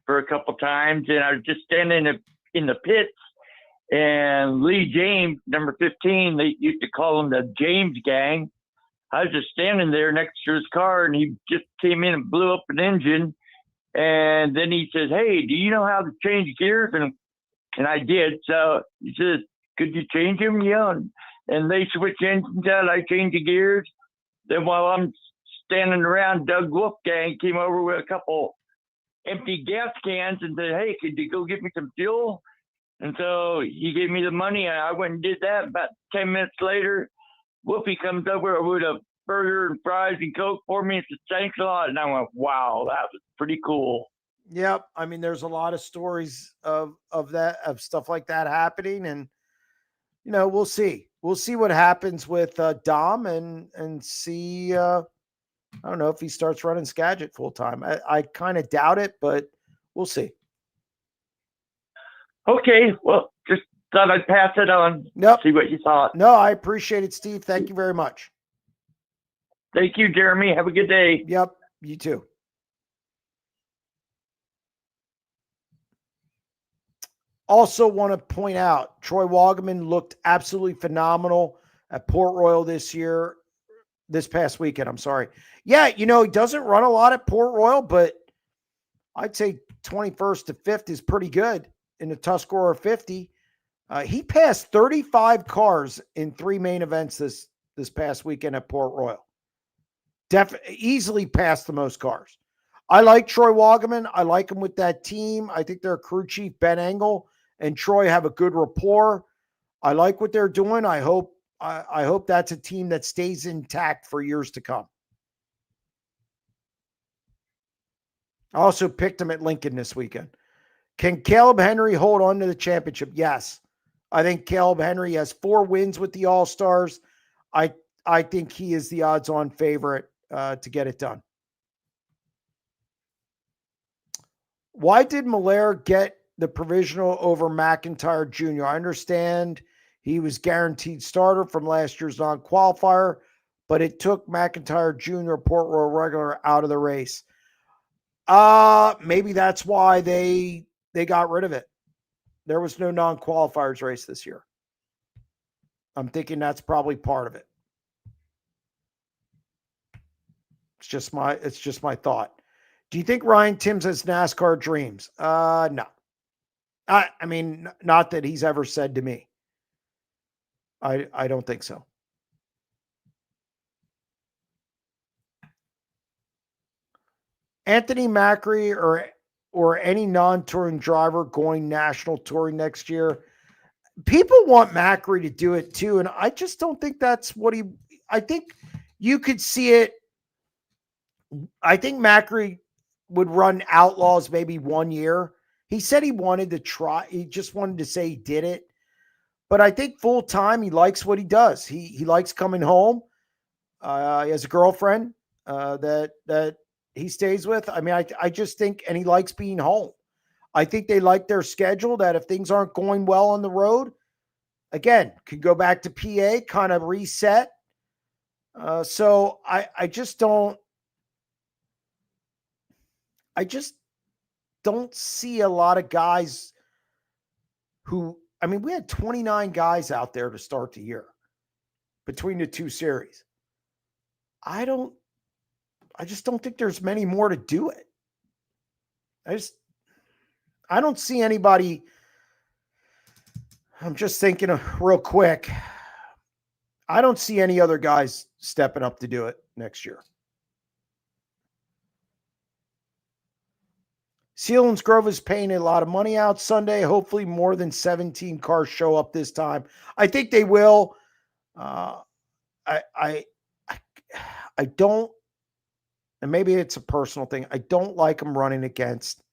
for a couple times, and I was just standing in the pits, and Lee James, number 15, they used to call him the James Gang. I was just standing there next to his car, and he just came in and blew up an engine, and then he says, "Hey, do you know how to change gears?" And I did. So he says, "Could you change them?" Yeah. And they switch engines out. I change the gears. Then while I'm standing around, Doug Wolfgang came over with a couple empty gas cans and said, "Hey, could you go get me some fuel?" And so he gave me the money, and I went and did that. About 10 minutes later, Wolfie comes over with a burger and fries and Coke for me and said, "Thanks a lot." And I went, "Wow, that was pretty cool." Yep. I mean, there's a lot of stories of stuff like that happening, and we'll see. We'll see what happens with Dom, and see. I don't know if he starts running Skagit full time. I kind of doubt it, but we'll see. Okay, well, just thought I'd pass it on. Nope. See what you thought. No, I appreciate it, Steve. Thank you very much. Thank you, Jeremy. Have a good day. Yep. You too. Also want to point out, Troy Wagaman looked absolutely phenomenal at Port Royal this past weekend. I'm sorry. Yeah, he doesn't run a lot at Port Royal, but I'd say 21st to 5th is pretty good in the Tuscarora 50. He passed 35 cars in 3 main events this past weekend at Port Royal. Easily passed the most cars. I like Troy Wagaman. I like him with that team. I think their crew chief, Ben Engel, and Troy have a good rapport. I like what they're doing. I hope that's a team that stays intact for years to come. I also picked him at Lincoln this weekend. Can Caleb Henry hold on to the championship? Yes. I think Caleb Henry has 4 wins with the All-Stars. I think he is the odds-on favorite to get it done. Why did Miller get the provisional over McIntyre Jr.? I understand he was guaranteed starter from last year's non-qualifier, but it took McIntyre Jr., Port Royal regular, out of the race. Maybe that's why they got rid of it. There was no non-qualifiers race this year. I'm thinking that's probably part of it. It's just my thought. Do you think Ryan Timms has NASCAR dreams? No. I mean, not that he's ever said to me. I don't think so. Anthony Macri or any non-touring driver going national touring next year. People want Macri to do it too, and I just don't think that's what I think you could see it. I think Macri would run Outlaws maybe 1 year. He said he wanted to try. He just wanted to say he did it. But I think full time, he likes what he does. He likes coming home. He has a girlfriend that he stays with. I mean, I just think, and he likes being home. I think they like their schedule, that if things aren't going well on the road, again, could go back to PA, kind of reset. So I just don't see a lot of guys who, I mean, we had 29 guys out there to start the year between the 2 series. I just don't think there's many more to do it. I don't see anybody. I'm just thinking real quick. I don't see any other guys stepping up to do it next year. Sealands Grove is paying a lot of money out Sunday. Hopefully more than 17 cars show up this time. I think they will. I don't, and maybe it's a personal thing, I don't like them running against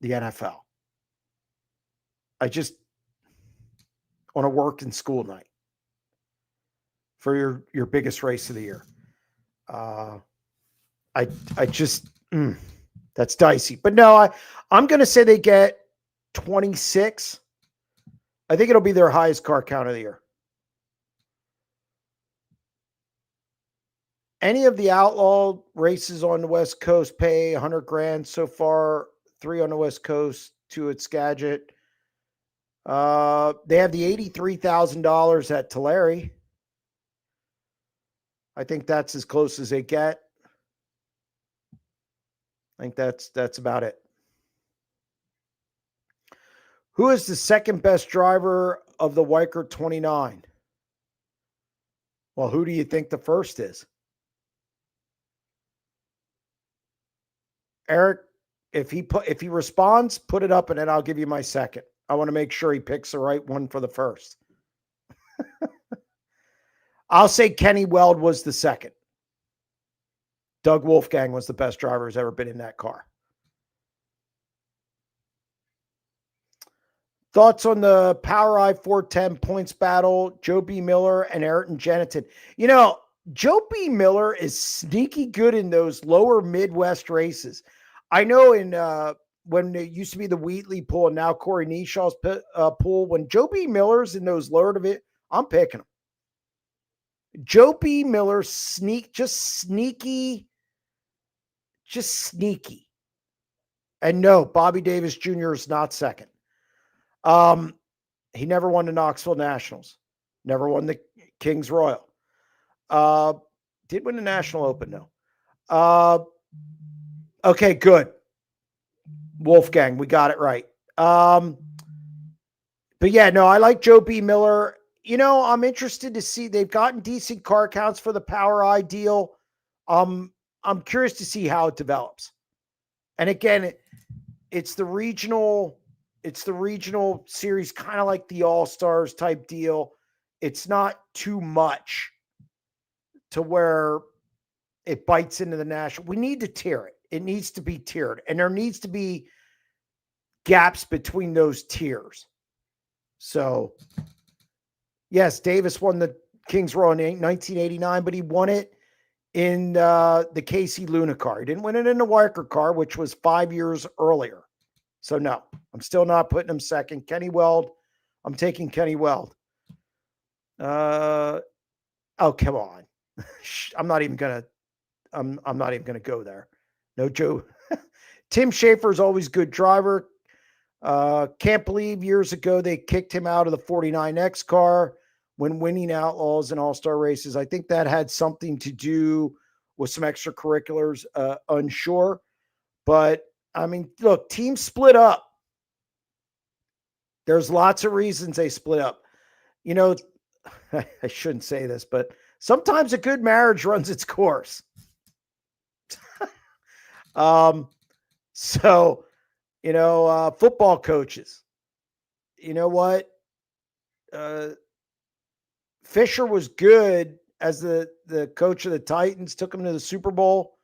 the NFL. I just on a work and school night for your biggest race of the year. I just that's dicey. But no, I'm going to say they get 26. I think it'll be their highest car count of the year. Any of the outlaw races on the West Coast pay $100,000 so far. 3 on the West Coast, 2 at Skagit. They have the $83,000 at Tulare. I think that's as close as they get. I think that's about it. Who is the second best driver of the Weicker 29? Well, who do you think the first is? Eric, if he responds, put it up and then I'll give you my second. I want to make sure he picks the right one for the first. I'll say Kenny Weld was the second. Doug Wolfgang was the best driver who's ever been in that car. Thoughts on the Power I 410 points battle, Joe B. Miller and Ayrton Geniton. You know, Joe B. Miller is sneaky good in those lower Midwest races. I know in when it used to be the Wheatley pool and now Corey Neshaw's pool, when Joe B. Miller's in those lower division, I'm picking him. Joe B. Miller just sneaky. And no, Bobby Davis Jr. is not second. He never won the Knoxville Nationals. Never won the Kings Royal. Did win the National Open, though. Okay, good. Wolfgang, we got it right. But yeah, no, I like Joe B. Miller. You know, I'm interested to see they've gotten decent car counts for the Power I deal. I'm curious to see how it develops. And again, it's the regional series, kind of like the All-Stars type deal. It's not too much to where it bites into the national. We need to tier it. It needs to be tiered. And there needs to be gaps between those tiers. So, yes, Davis won the Kings Royal in 1989, but he won it in the Casey Luna car. He didn't win it in the Weicker car, which was 5 years earlier. So, no, I'm still not putting him second. Kenny Weld, I'm taking Kenny Weld. Oh, come on. I'm not even going to go there. No, Joe. Tim Schaefer is always good driver. Can't believe years ago they kicked him out of the 49X car when winning Outlaws and All-Star races. I think that had something to do with some extracurriculars, unsure. But, I mean, look, teams split up. There's lots of reasons they split up. You know, I shouldn't say this, but sometimes a good marriage runs its course. So, you know, football coaches, you know what? Fisher was good as the coach of the Titans, took him to the Super Bowl.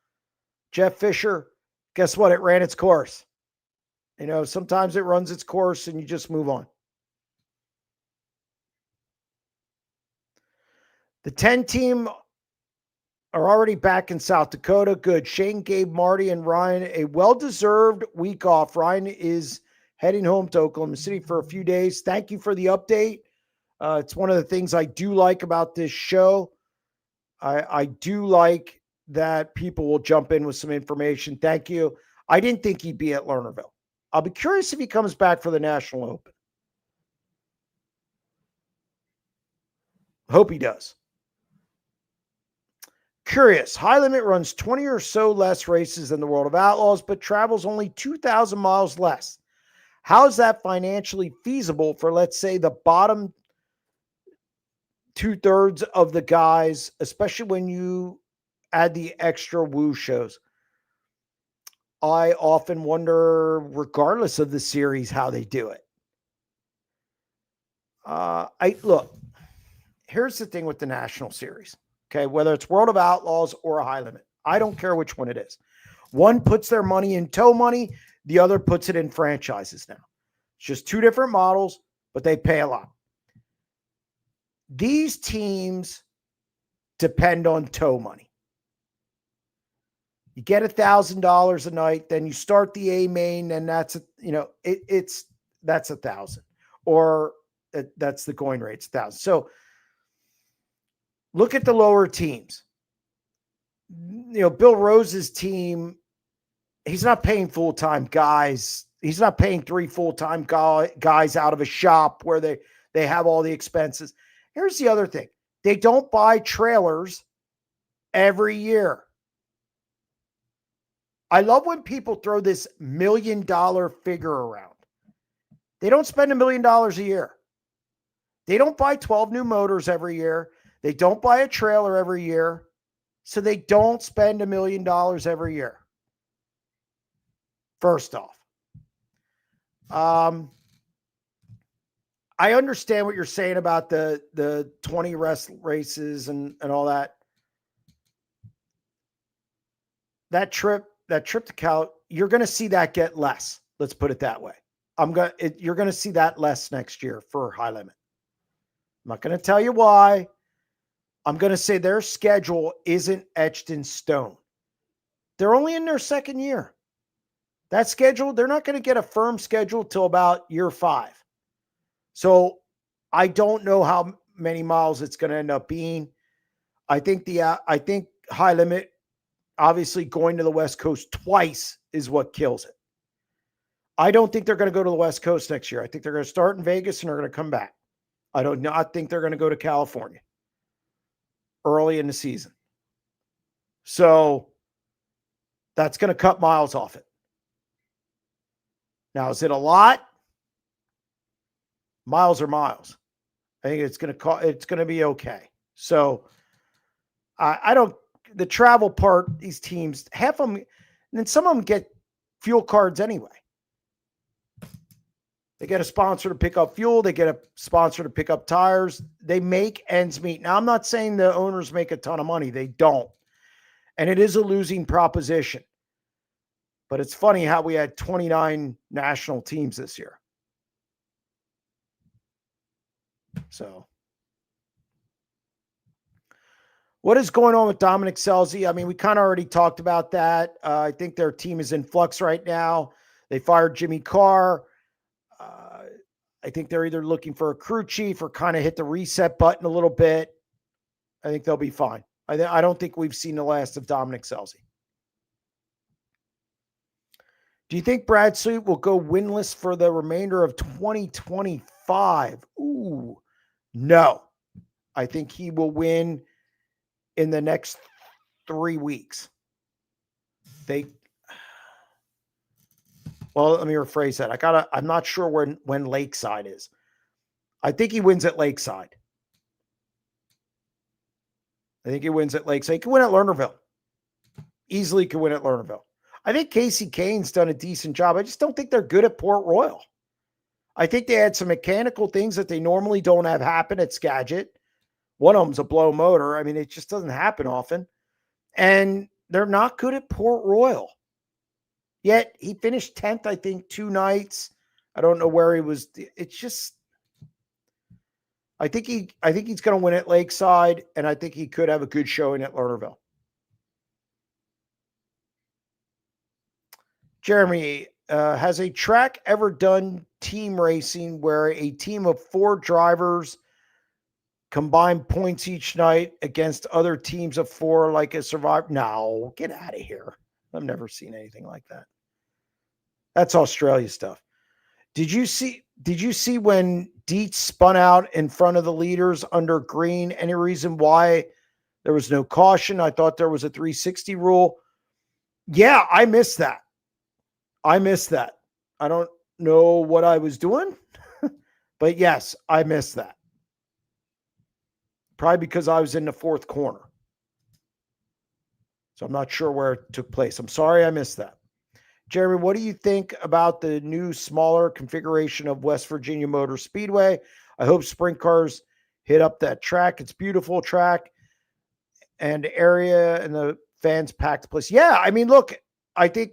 Jeff Fisher, guess what? It ran its course. You know, sometimes it runs its course and you just move on. The 10 team are already back in South Dakota. Good. Shane, Gabe, Marty, and Ryan, a well-deserved week off. Ryan is heading home to Oklahoma City for a few days. Thank you for the update. It's one of the things I do like about this show. I do like that people will jump in with some information. Thank you. I didn't think he'd be at Lernerville. I'll be curious if he comes back for the National Open. Hope he does. Curious, High Limit runs 20 or so less races than the World of Outlaws, but travels only 2,000 miles less. How is that financially feasible for, let's say, the bottom 2/3 of the guys, especially when you add the extra woo shows? I often wonder, regardless of the series, how they do it. Look, here's the thing with the National Series. Okay, whether it's World of Outlaws or a High Limit, I don't care which one it is. One puts their money in tow money, the other puts it in franchises now. It's just two different models, but they pay a lot. These teams depend on tow money. You get $1,000 a night, then you start the A main, and that's that's $1,000, or that's the going rate. It's $1,000. So look at the lower teams. You know, Bill Rose's team, he's not paying full-time guys. He's not paying 3 full-time guys out of a shop where they have all the expenses. Here's the other thing. They don't buy trailers every year. I love when people throw this $1 million figure around. They don't spend $1 million a year. They don't buy 12 new motors every year. They don't buy a trailer every year. So they don't spend $1 million every year. First off. I understand what you're saying about the 20 races and all that. That trip to Cal, you're going to see that get less. Let's put it that way. You're gonna see that less next year for High Limit. I'm not gonna tell you why. I'm gonna say their schedule isn't etched in stone. They're only in their second year. That schedule, they're not going to get a firm schedule till about year 5. So I don't know how many miles it's going to end up being. I think High Limit, obviously going to the West Coast twice is what kills it. I don't think they're going to go to the West Coast next year. I think they're going to start in Vegas and they're going to come back. I do not think they're going to go to California early in the season. So that's going to cut miles off it. Now, is it a lot? Miles are miles. I think it's going to be okay. So I don't, the travel part, these teams, half of them, and then some of them get fuel cards anyway. They get a sponsor to pick up fuel. They get a sponsor to pick up tires. They make ends meet. Now, I'm not saying the owners make a ton of money. They don't. And it is a losing proposition. But it's funny how we had 29 national teams this year. So, what is going on with Dominic Scelzi? I mean, we kind of already talked about that. I think their team is in flux right now. They fired Jimmy Carr. I think they're either looking for a crew chief or kind of hit the reset button a little bit. I think they'll be fine. I don't think we've seen the last of Dominic Scelzi. Do you think Brad Sweet will go winless for the remainder of 2025? Ooh, no. I think he will win in the next 3 weeks. Well, let me rephrase that. I'm not sure when Lakeside is. I think he wins at Lakeside. I think he wins at Lakeside. He can win at Lernerville. Easily can win at Lernerville. I think Casey Kane's done a decent job. I just don't think they're good at Port Royal. I think they had some mechanical things that they normally don't have happen at Skagit. One of them's a blow motor. I mean, it just doesn't happen often. And they're not good at Port Royal. Yet he finished 10th, I think, 2 nights. I don't know where he was. It's just, I think he's going to win at Lakeside, and I think he could have a good showing at Lernerville. Jeremy, has a track ever done team racing where a team of 4 drivers combine points each night against other teams of 4 like a survivor? No, get out of here. I've never seen anything like that. That's Australia stuff. Did you see when Dietz spun out in front of the leaders under green? Any reason why there was no caution? I thought there was a 360 rule. Yeah, I missed that. I don't know what I was doing, but yes, I missed that. Probably because I was in the 4th corner. So I'm not sure where it took place. I'm sorry I missed that. Jeremy, what do you think about the new smaller configuration of West Virginia Motor Speedway? I hope sprint cars hit up that track. It's a beautiful track and area, and the fans packed the place. Yeah, I mean, look, I think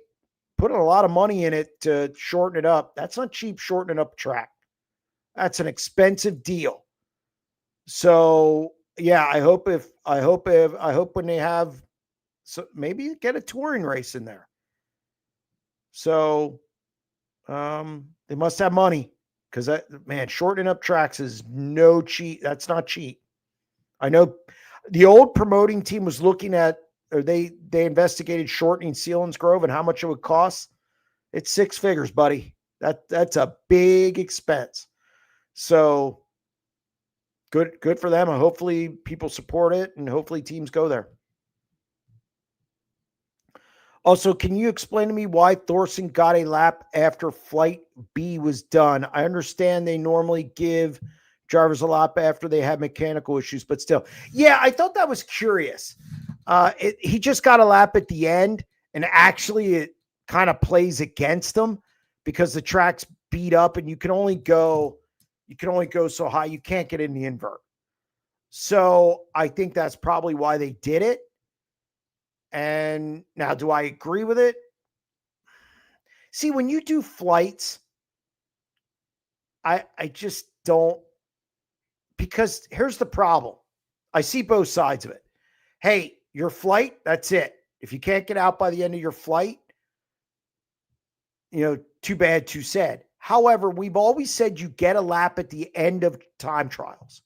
putting a lot of money in it to shorten it up, that's not cheap shortening up track. That's an expensive deal. So, yeah, I hope when they have, so maybe get a touring race in there. So they must have money, because shortening up tracks is no cheap. That's not cheap. I know the old promoting team was looking at, or they investigated shortening Sealands Grove and how much it would cost. It's 6 figures, buddy. That's a big expense. So good for them. And hopefully people support it, and hopefully teams go there. Also, can you explain to me why Thorson got a lap after Flight B was done? I understand they normally give drivers a lap after they have mechanical issues, but still. Yeah, I thought that was curious. He just got a lap at the end, and actually it kind of plays against him because the track's beat up and you can only go so high. You can't get in the invert. So I think that's probably why they did it. And now, do I agree with it? See, when you do flights, I just don't, because here's the problem. I see both sides of it. Hey, your flight, that's it. If you can't get out by the end of your flight, too bad, too sad. However, we've always said you get a lap at the end of time trials.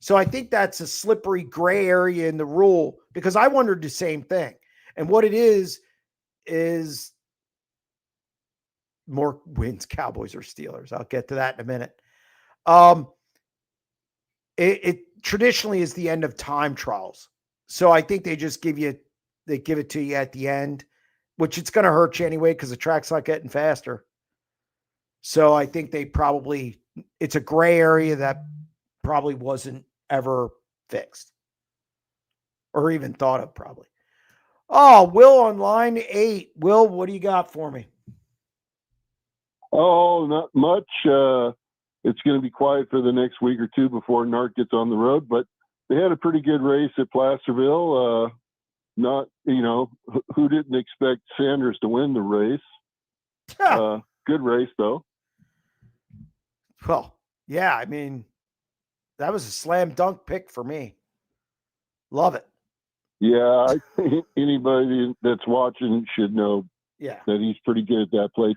So I think that's a slippery gray area in the rule, because I wondered the same thing. And what it is more wins, Cowboys or Steelers. I'll get to that in a minute. It traditionally is the end of time trials. So I think they just give it to you at the end, which it's going to hurt you anyway because the track's not getting faster. So I think it's a gray area that probably wasn't ever fixed or even thought of probably. Oh, Will on line 8. Will, what do you got for me? Oh, not much. It's going to be quiet for the next week or two before NARC gets on the road, but they had a pretty good race at Placerville. Who didn't expect Sanders to win the race? Good race, though. Well, yeah, I mean, that was a slam dunk pick for me. Love it. Yeah, I think anybody that's watching should know that he's pretty good at that place.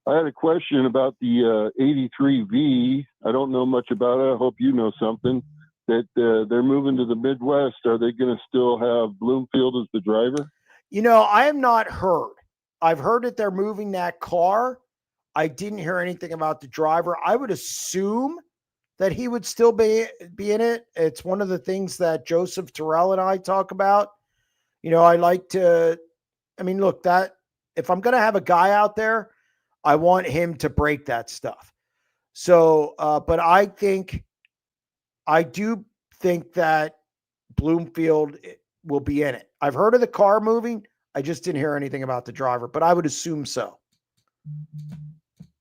I had a question about the 83V. I don't know much about it. I hope you know something. That they're moving to the Midwest. Are they going to still have Bloomfield as the driver? I have not heard. I've heard that they're moving that car. I didn't hear anything about the driver. I would assume that he would still be in it. It's one of the things that Joseph Terrell and I talk about. I like to, look, that if I'm going to have a guy out there, I want him to break that stuff. So, but I do think that Bloomfield will be in it. I've heard of the car moving. I just didn't hear anything about the driver, but I would assume so.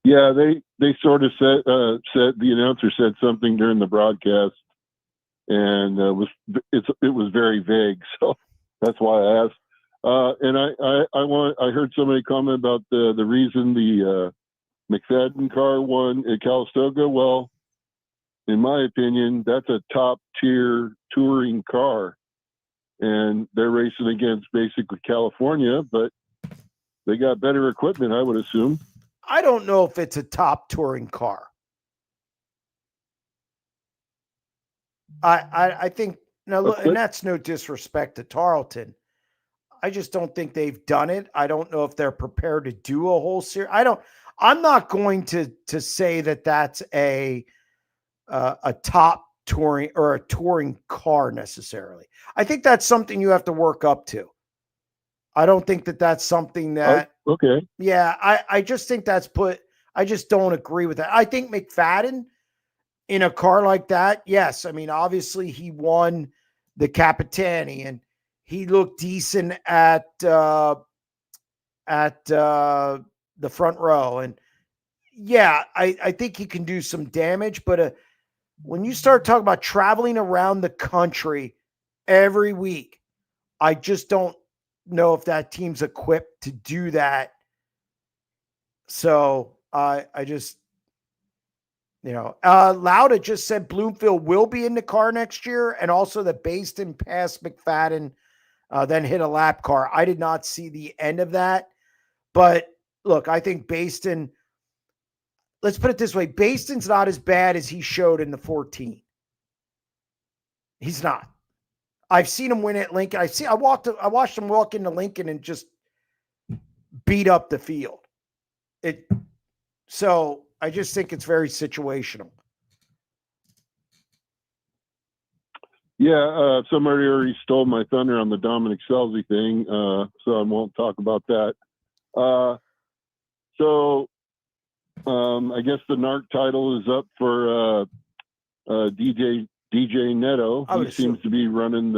Yeah, they sort of said the announcer said something during the broadcast, and it was very vague, so that's why I asked. And I heard somebody comment about the reason the McFadden car won at Calistoga. Well, in my opinion, that's a top tier touring car, and they're racing against basically California, but they got better equipment, I would assume. I don't know if it's a top touring car. I think and that's no disrespect to Tarleton. I just don't think they've done it. I don't know if they're prepared to do a whole series. I'm not going to say that that's a top touring or a touring car necessarily. I think that's something you have to work up to. I don't think that that's something that. Okay. Yeah, I just think I just don't agree with that. I think McFadden in a car like that, yes. Obviously he won the Capitani and he looked decent at the front row. And yeah, I think he can do some damage, but when you start talking about traveling around the country every week, I just don't know if that team's equipped to do that. So I just, Lauda just said Bloomfield will be in the car next year, and also that Baston passed McFadden, then hit a lap car. I did not see the end of that, but look, I think Baston, let's put it this way. Baston's not as bad as he showed in the 14. He's not. I've seen him win at Lincoln. I watched him walk into Lincoln and just beat up the field. So I just think it's very situational. Yeah, somebody already stole my thunder on the Dominic Selzy thing, so I won't talk about that. I guess the NARC title is up for DJ Neto. He seems to be running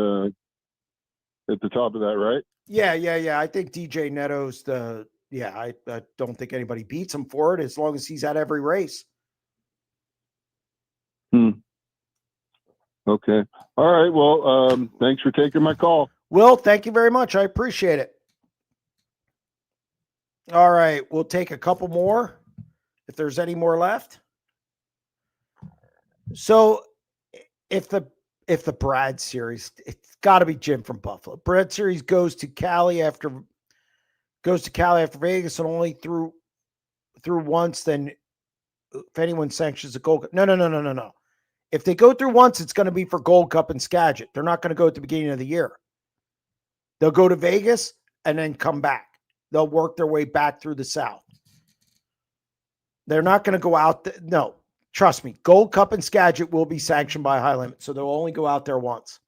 at the top of that, right? Yeah. I think DJ Neto's I don't think anybody beats him for it as long as he's at every race. Okay. All right. Well, thanks for taking my call. Will, thank you very much. I appreciate it. All right. We'll take a couple more if there's any more left. So if the Brad series, it's got to be Jim from Buffalo. Brad series goes to Cali after Vegas and only through once. Then if anyone sanctions a Gold Cup, no. If they go through once, it's going to be for Gold Cup and Skagit. They're not going to go at the beginning of the year. They'll go to Vegas and then come back. They'll work their way back through the South. They're not going to go out. No, trust me. Gold Cup and Skagit will be sanctioned by High Limit, so they'll only go out there once.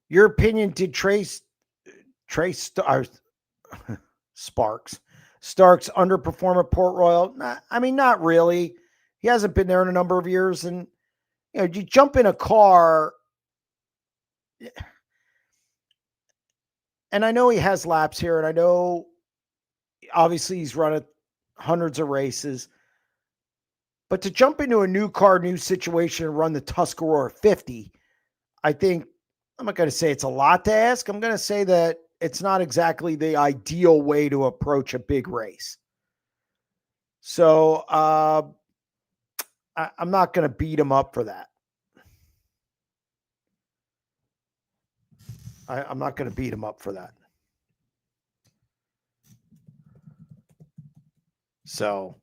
Your opinion, did Trace Starks underperform at Port Royal? Not really. He hasn't been there in a number of years. And, you jump in a car, and I know he has laps here, and I know obviously he's run hundreds of races, but to jump into a new car, new situation, and run the Tuscarora 50, I think, I'm not going to say it's a lot to ask. I'm going to say that it's not exactly the ideal way to approach a big race. So I'm not going to beat him up for that. I'm not going to beat him up for that. So,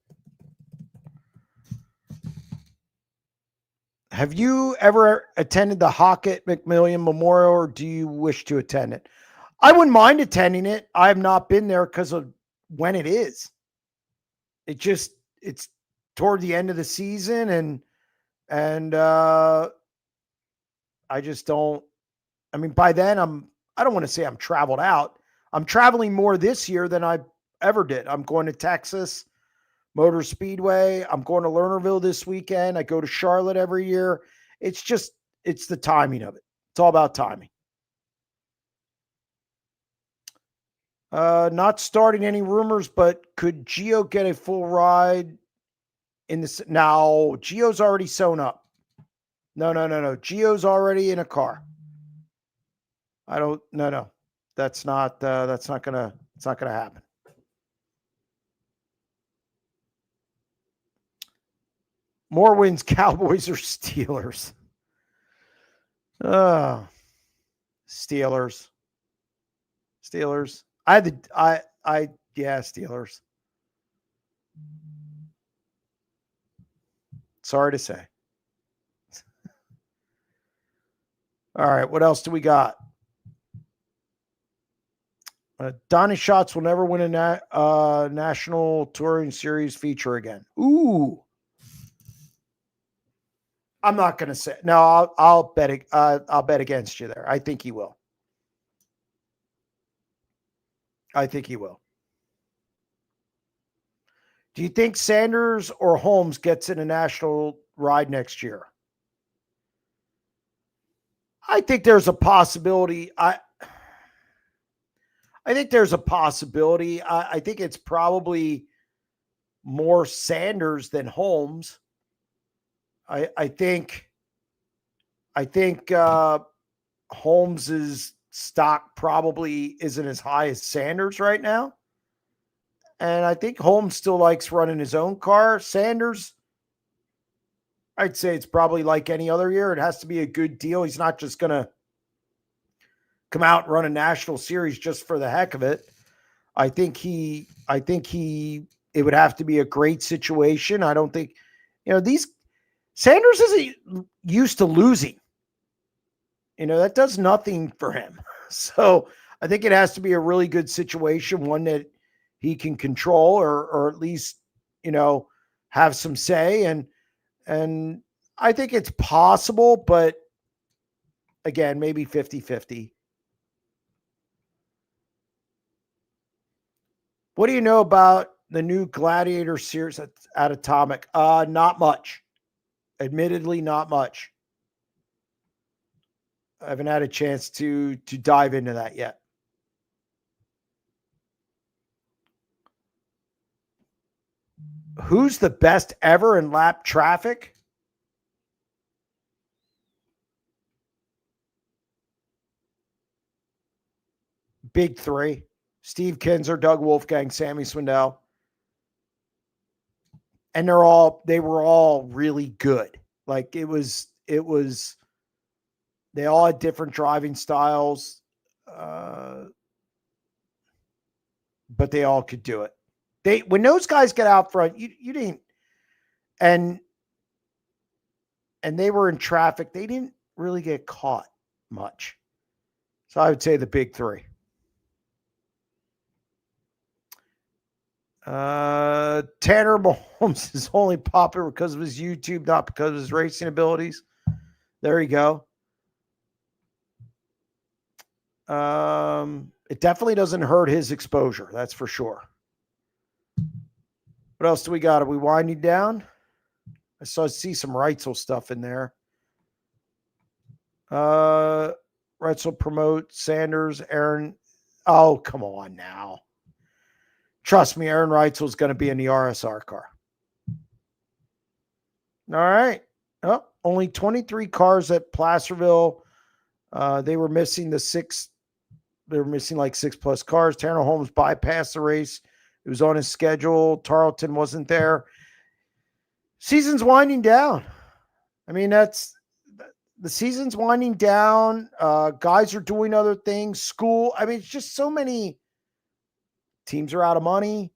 have you ever attended the Hockett McMillian Memorial, or do you wish to attend it? I wouldn't mind attending it. I have not been there because of when it is. It's toward the end of the season, and I just don't. I mean, by then I don't want to say I'm traveled out. I'm traveling more this year than I ever did. I'm going to Texas Motor Speedway. I'm going to Lernerville this weekend. I go to Charlotte every year. It's the timing of it. It's all about timing. Not starting any rumors, but could Gio get a full ride in this? Now, Gio's already sewn up. No. Gio's already in a car. No. It's not gonna happen. More wins, Cowboys or Steelers? Steelers. Steelers. Sorry to say. All right, what else do we got? Donnie Schatz will never win a National Touring Series feature again. Ooh. I'm not going to say. No, I'll bet. I'll bet against you there. I think he will. Do you think Sanders or Holmes gets in a national ride next year? I think there's a possibility. I think there's a possibility. I think it's probably more Sanders than Holmes. I think Holmes's stock probably isn't as high as Sanders right now. And I think Holmes still likes running his own car. Sanders, I'd say it's probably like any other year. It has to be a good deal. He's not just going to come out and run a national series just for the heck of it. I think it would have to be a great situation. I don't think, Sanders isn't used to losing. That does nothing for him. So I think it has to be a really good situation, one that he can control or at least, have some say. And I think it's possible, but again, maybe 50-50. What do you know about the new Gladiator series at Atomic? Not much. Admittedly, not much. I haven't had a chance to dive into that yet. Who's the best ever in lap traffic? Big three. Steve Kinzer, Doug Wolfgang, Sammy Swindell. And they were all really good. Like it was, they all had different driving styles, but they all could do it. When those guys get out front, you didn't, and they were in traffic, they didn't really get caught much. So I would say the big three. Tanner Mahomes is only popular because of his YouTube, not because of his racing abilities. There you go. It definitely doesn't hurt his exposure. That's for sure. What else do we got? Are we winding down? I see some Reitzel stuff in there. Reitzel promote Sanders, Aaron. Oh, come on now. Trust me, Aaron Reitzel is going to be in the RSR car. All right. Oh, only 23 cars at Placerville. They were missing the 6. They were missing like 6+ cars. Tanner Holmes bypassed the race. It was on his schedule. Tarleton wasn't there. Season's winding down. I mean, the season's winding down. Guys are doing other things. School. I mean, it's just so many teams are out of money.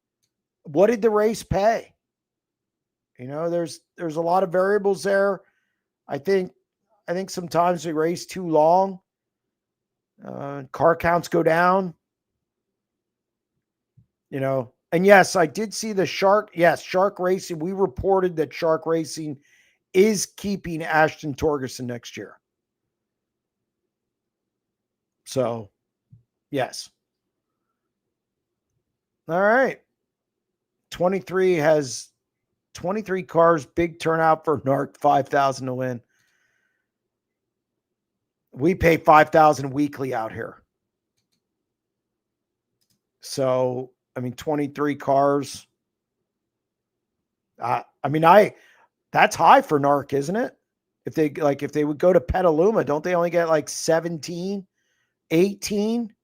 What did the race pay? You know, there's a lot of variables there. I think sometimes we race too long. Car counts go down. You know, and yes, I did see the Shark. Yes, Shark Racing. We reported that Shark Racing is keeping Ashton Torgerson next year. So, yes. All right. 23 has 23 cars, big turnout for NARC, 5,000 to win. We pay 5,000 weekly out here. So, I mean, 23 cars. That's high for NARC, isn't it? If they would go to Petaluma, don't they only get like 17, 18?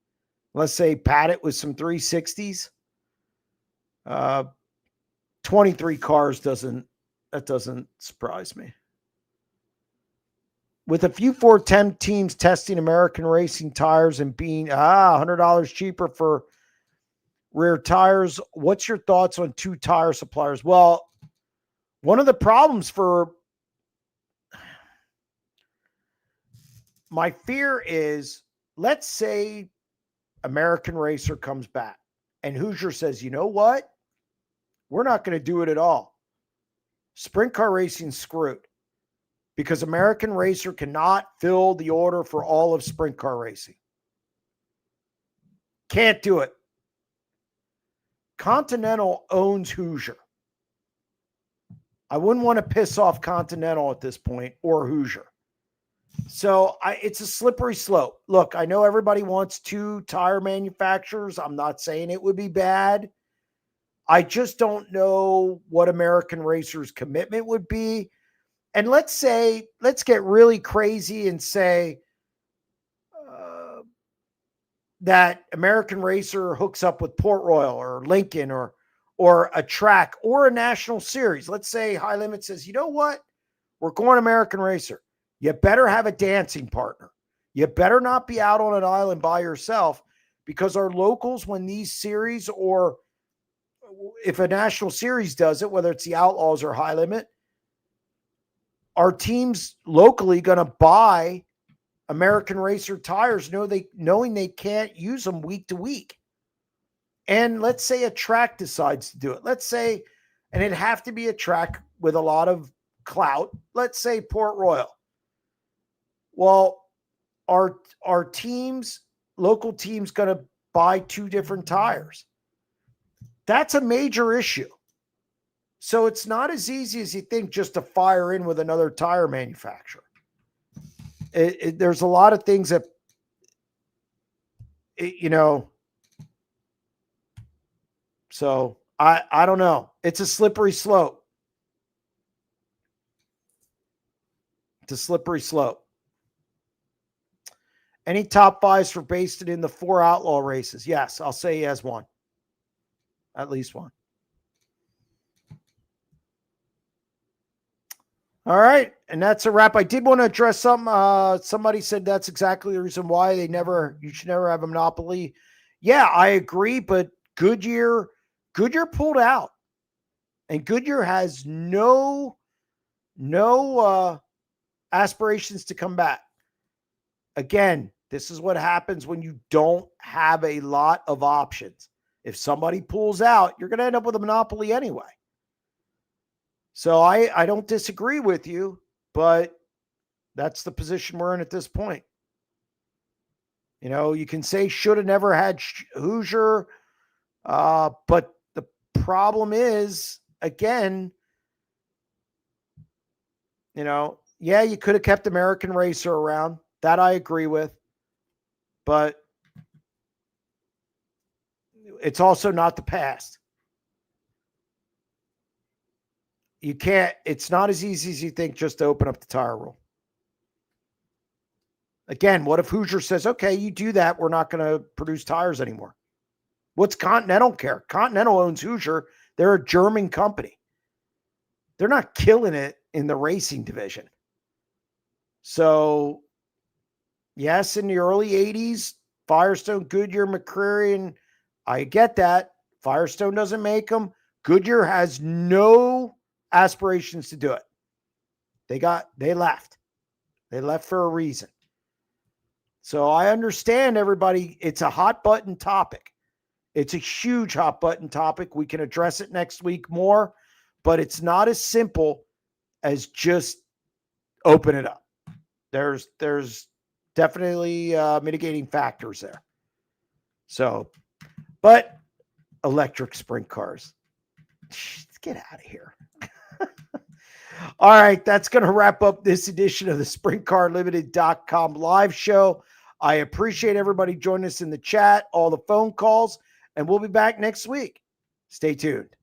Let's say pat it with some 360s. 23 cars doesn't surprise me. With a few 410 teams testing American racing tires and being $100 cheaper for rear tires, what's your thoughts on 2 tire suppliers? Well, one of the problems for my fear is, let's say American Racer comes back and Hoosier says, you know what? We're not going to do it at all. Sprint car racing screwed because American Racer cannot fill the order for all of sprint car racing. Can't do it. Continental owns Hoosier. I wouldn't want to piss off Continental at this point or Hoosier. So it's a slippery slope. Look, I know everybody wants 2 tire manufacturers. I'm not saying it would be bad. I just don't know what American Racer's commitment would be. And let's get really crazy and say that American Racer hooks up with Port Royal or Lincoln or a track or a national series. Let's say High Limit says, you know what? We're going American Racer. You better have a dancing partner. You better not be out on an island by yourself, because our locals, when these series, or if a national series does it, whether it's the Outlaws or High Limit, our teams locally going to buy American Racer tires, knowing they can't use them week to week. And let's say a track decides to do it. Let's say, and it'd have to be a track with a lot of clout. Let's say Port Royal. Well, our teams, local teams, going to buy 2 different tires. That's a major issue. So it's not as easy as you think just to fire in with another tire manufacturer. There's a lot of things that, so I don't know. It's a slippery slope. It's a slippery slope. Any top fives for Baston in the 4 outlaw races? Yes, I'll say he has one. At least one. All right, and that's a wrap. I did want to address something. Somebody said that's exactly the reason why you should never have a monopoly. Yeah, I agree, but Goodyear pulled out, and Goodyear has no aspirations to come back. Again, this is what happens when you don't have a lot of options. If somebody pulls out, you're going to end up with a monopoly anyway. So I don't disagree with you, but that's the position we're in at this point. You know, you can say should have never had Hoosier, but the problem is, again, you know, yeah, you could have kept American Racer around. That I agree with. But it's also not the past. You can't, it's not as easy as you think just to open up the tire rule. Again, what if Hoosier says, okay, you do that, we're not going to produce tires anymore? What's Continental care? Continental owns Hoosier. They're a German company. They're not killing it in the racing division. So, yes, in the early 80s, Firestone, Goodyear, McCreary, and I get that. Firestone doesn't make them. Goodyear has no aspirations to do it. They left. They left for a reason. So I understand everybody. It's a hot button topic. It's a huge hot button topic. We can address it next week more, but it's not as simple as just open it up. There's definitely mitigating factors there. So, but electric sprint cars. Let's get out of here. All right, that's going to wrap up this edition of the SprintCarUnlimited.com live show. I appreciate everybody joining us in the chat, all the phone calls, and we'll be back next week. Stay tuned.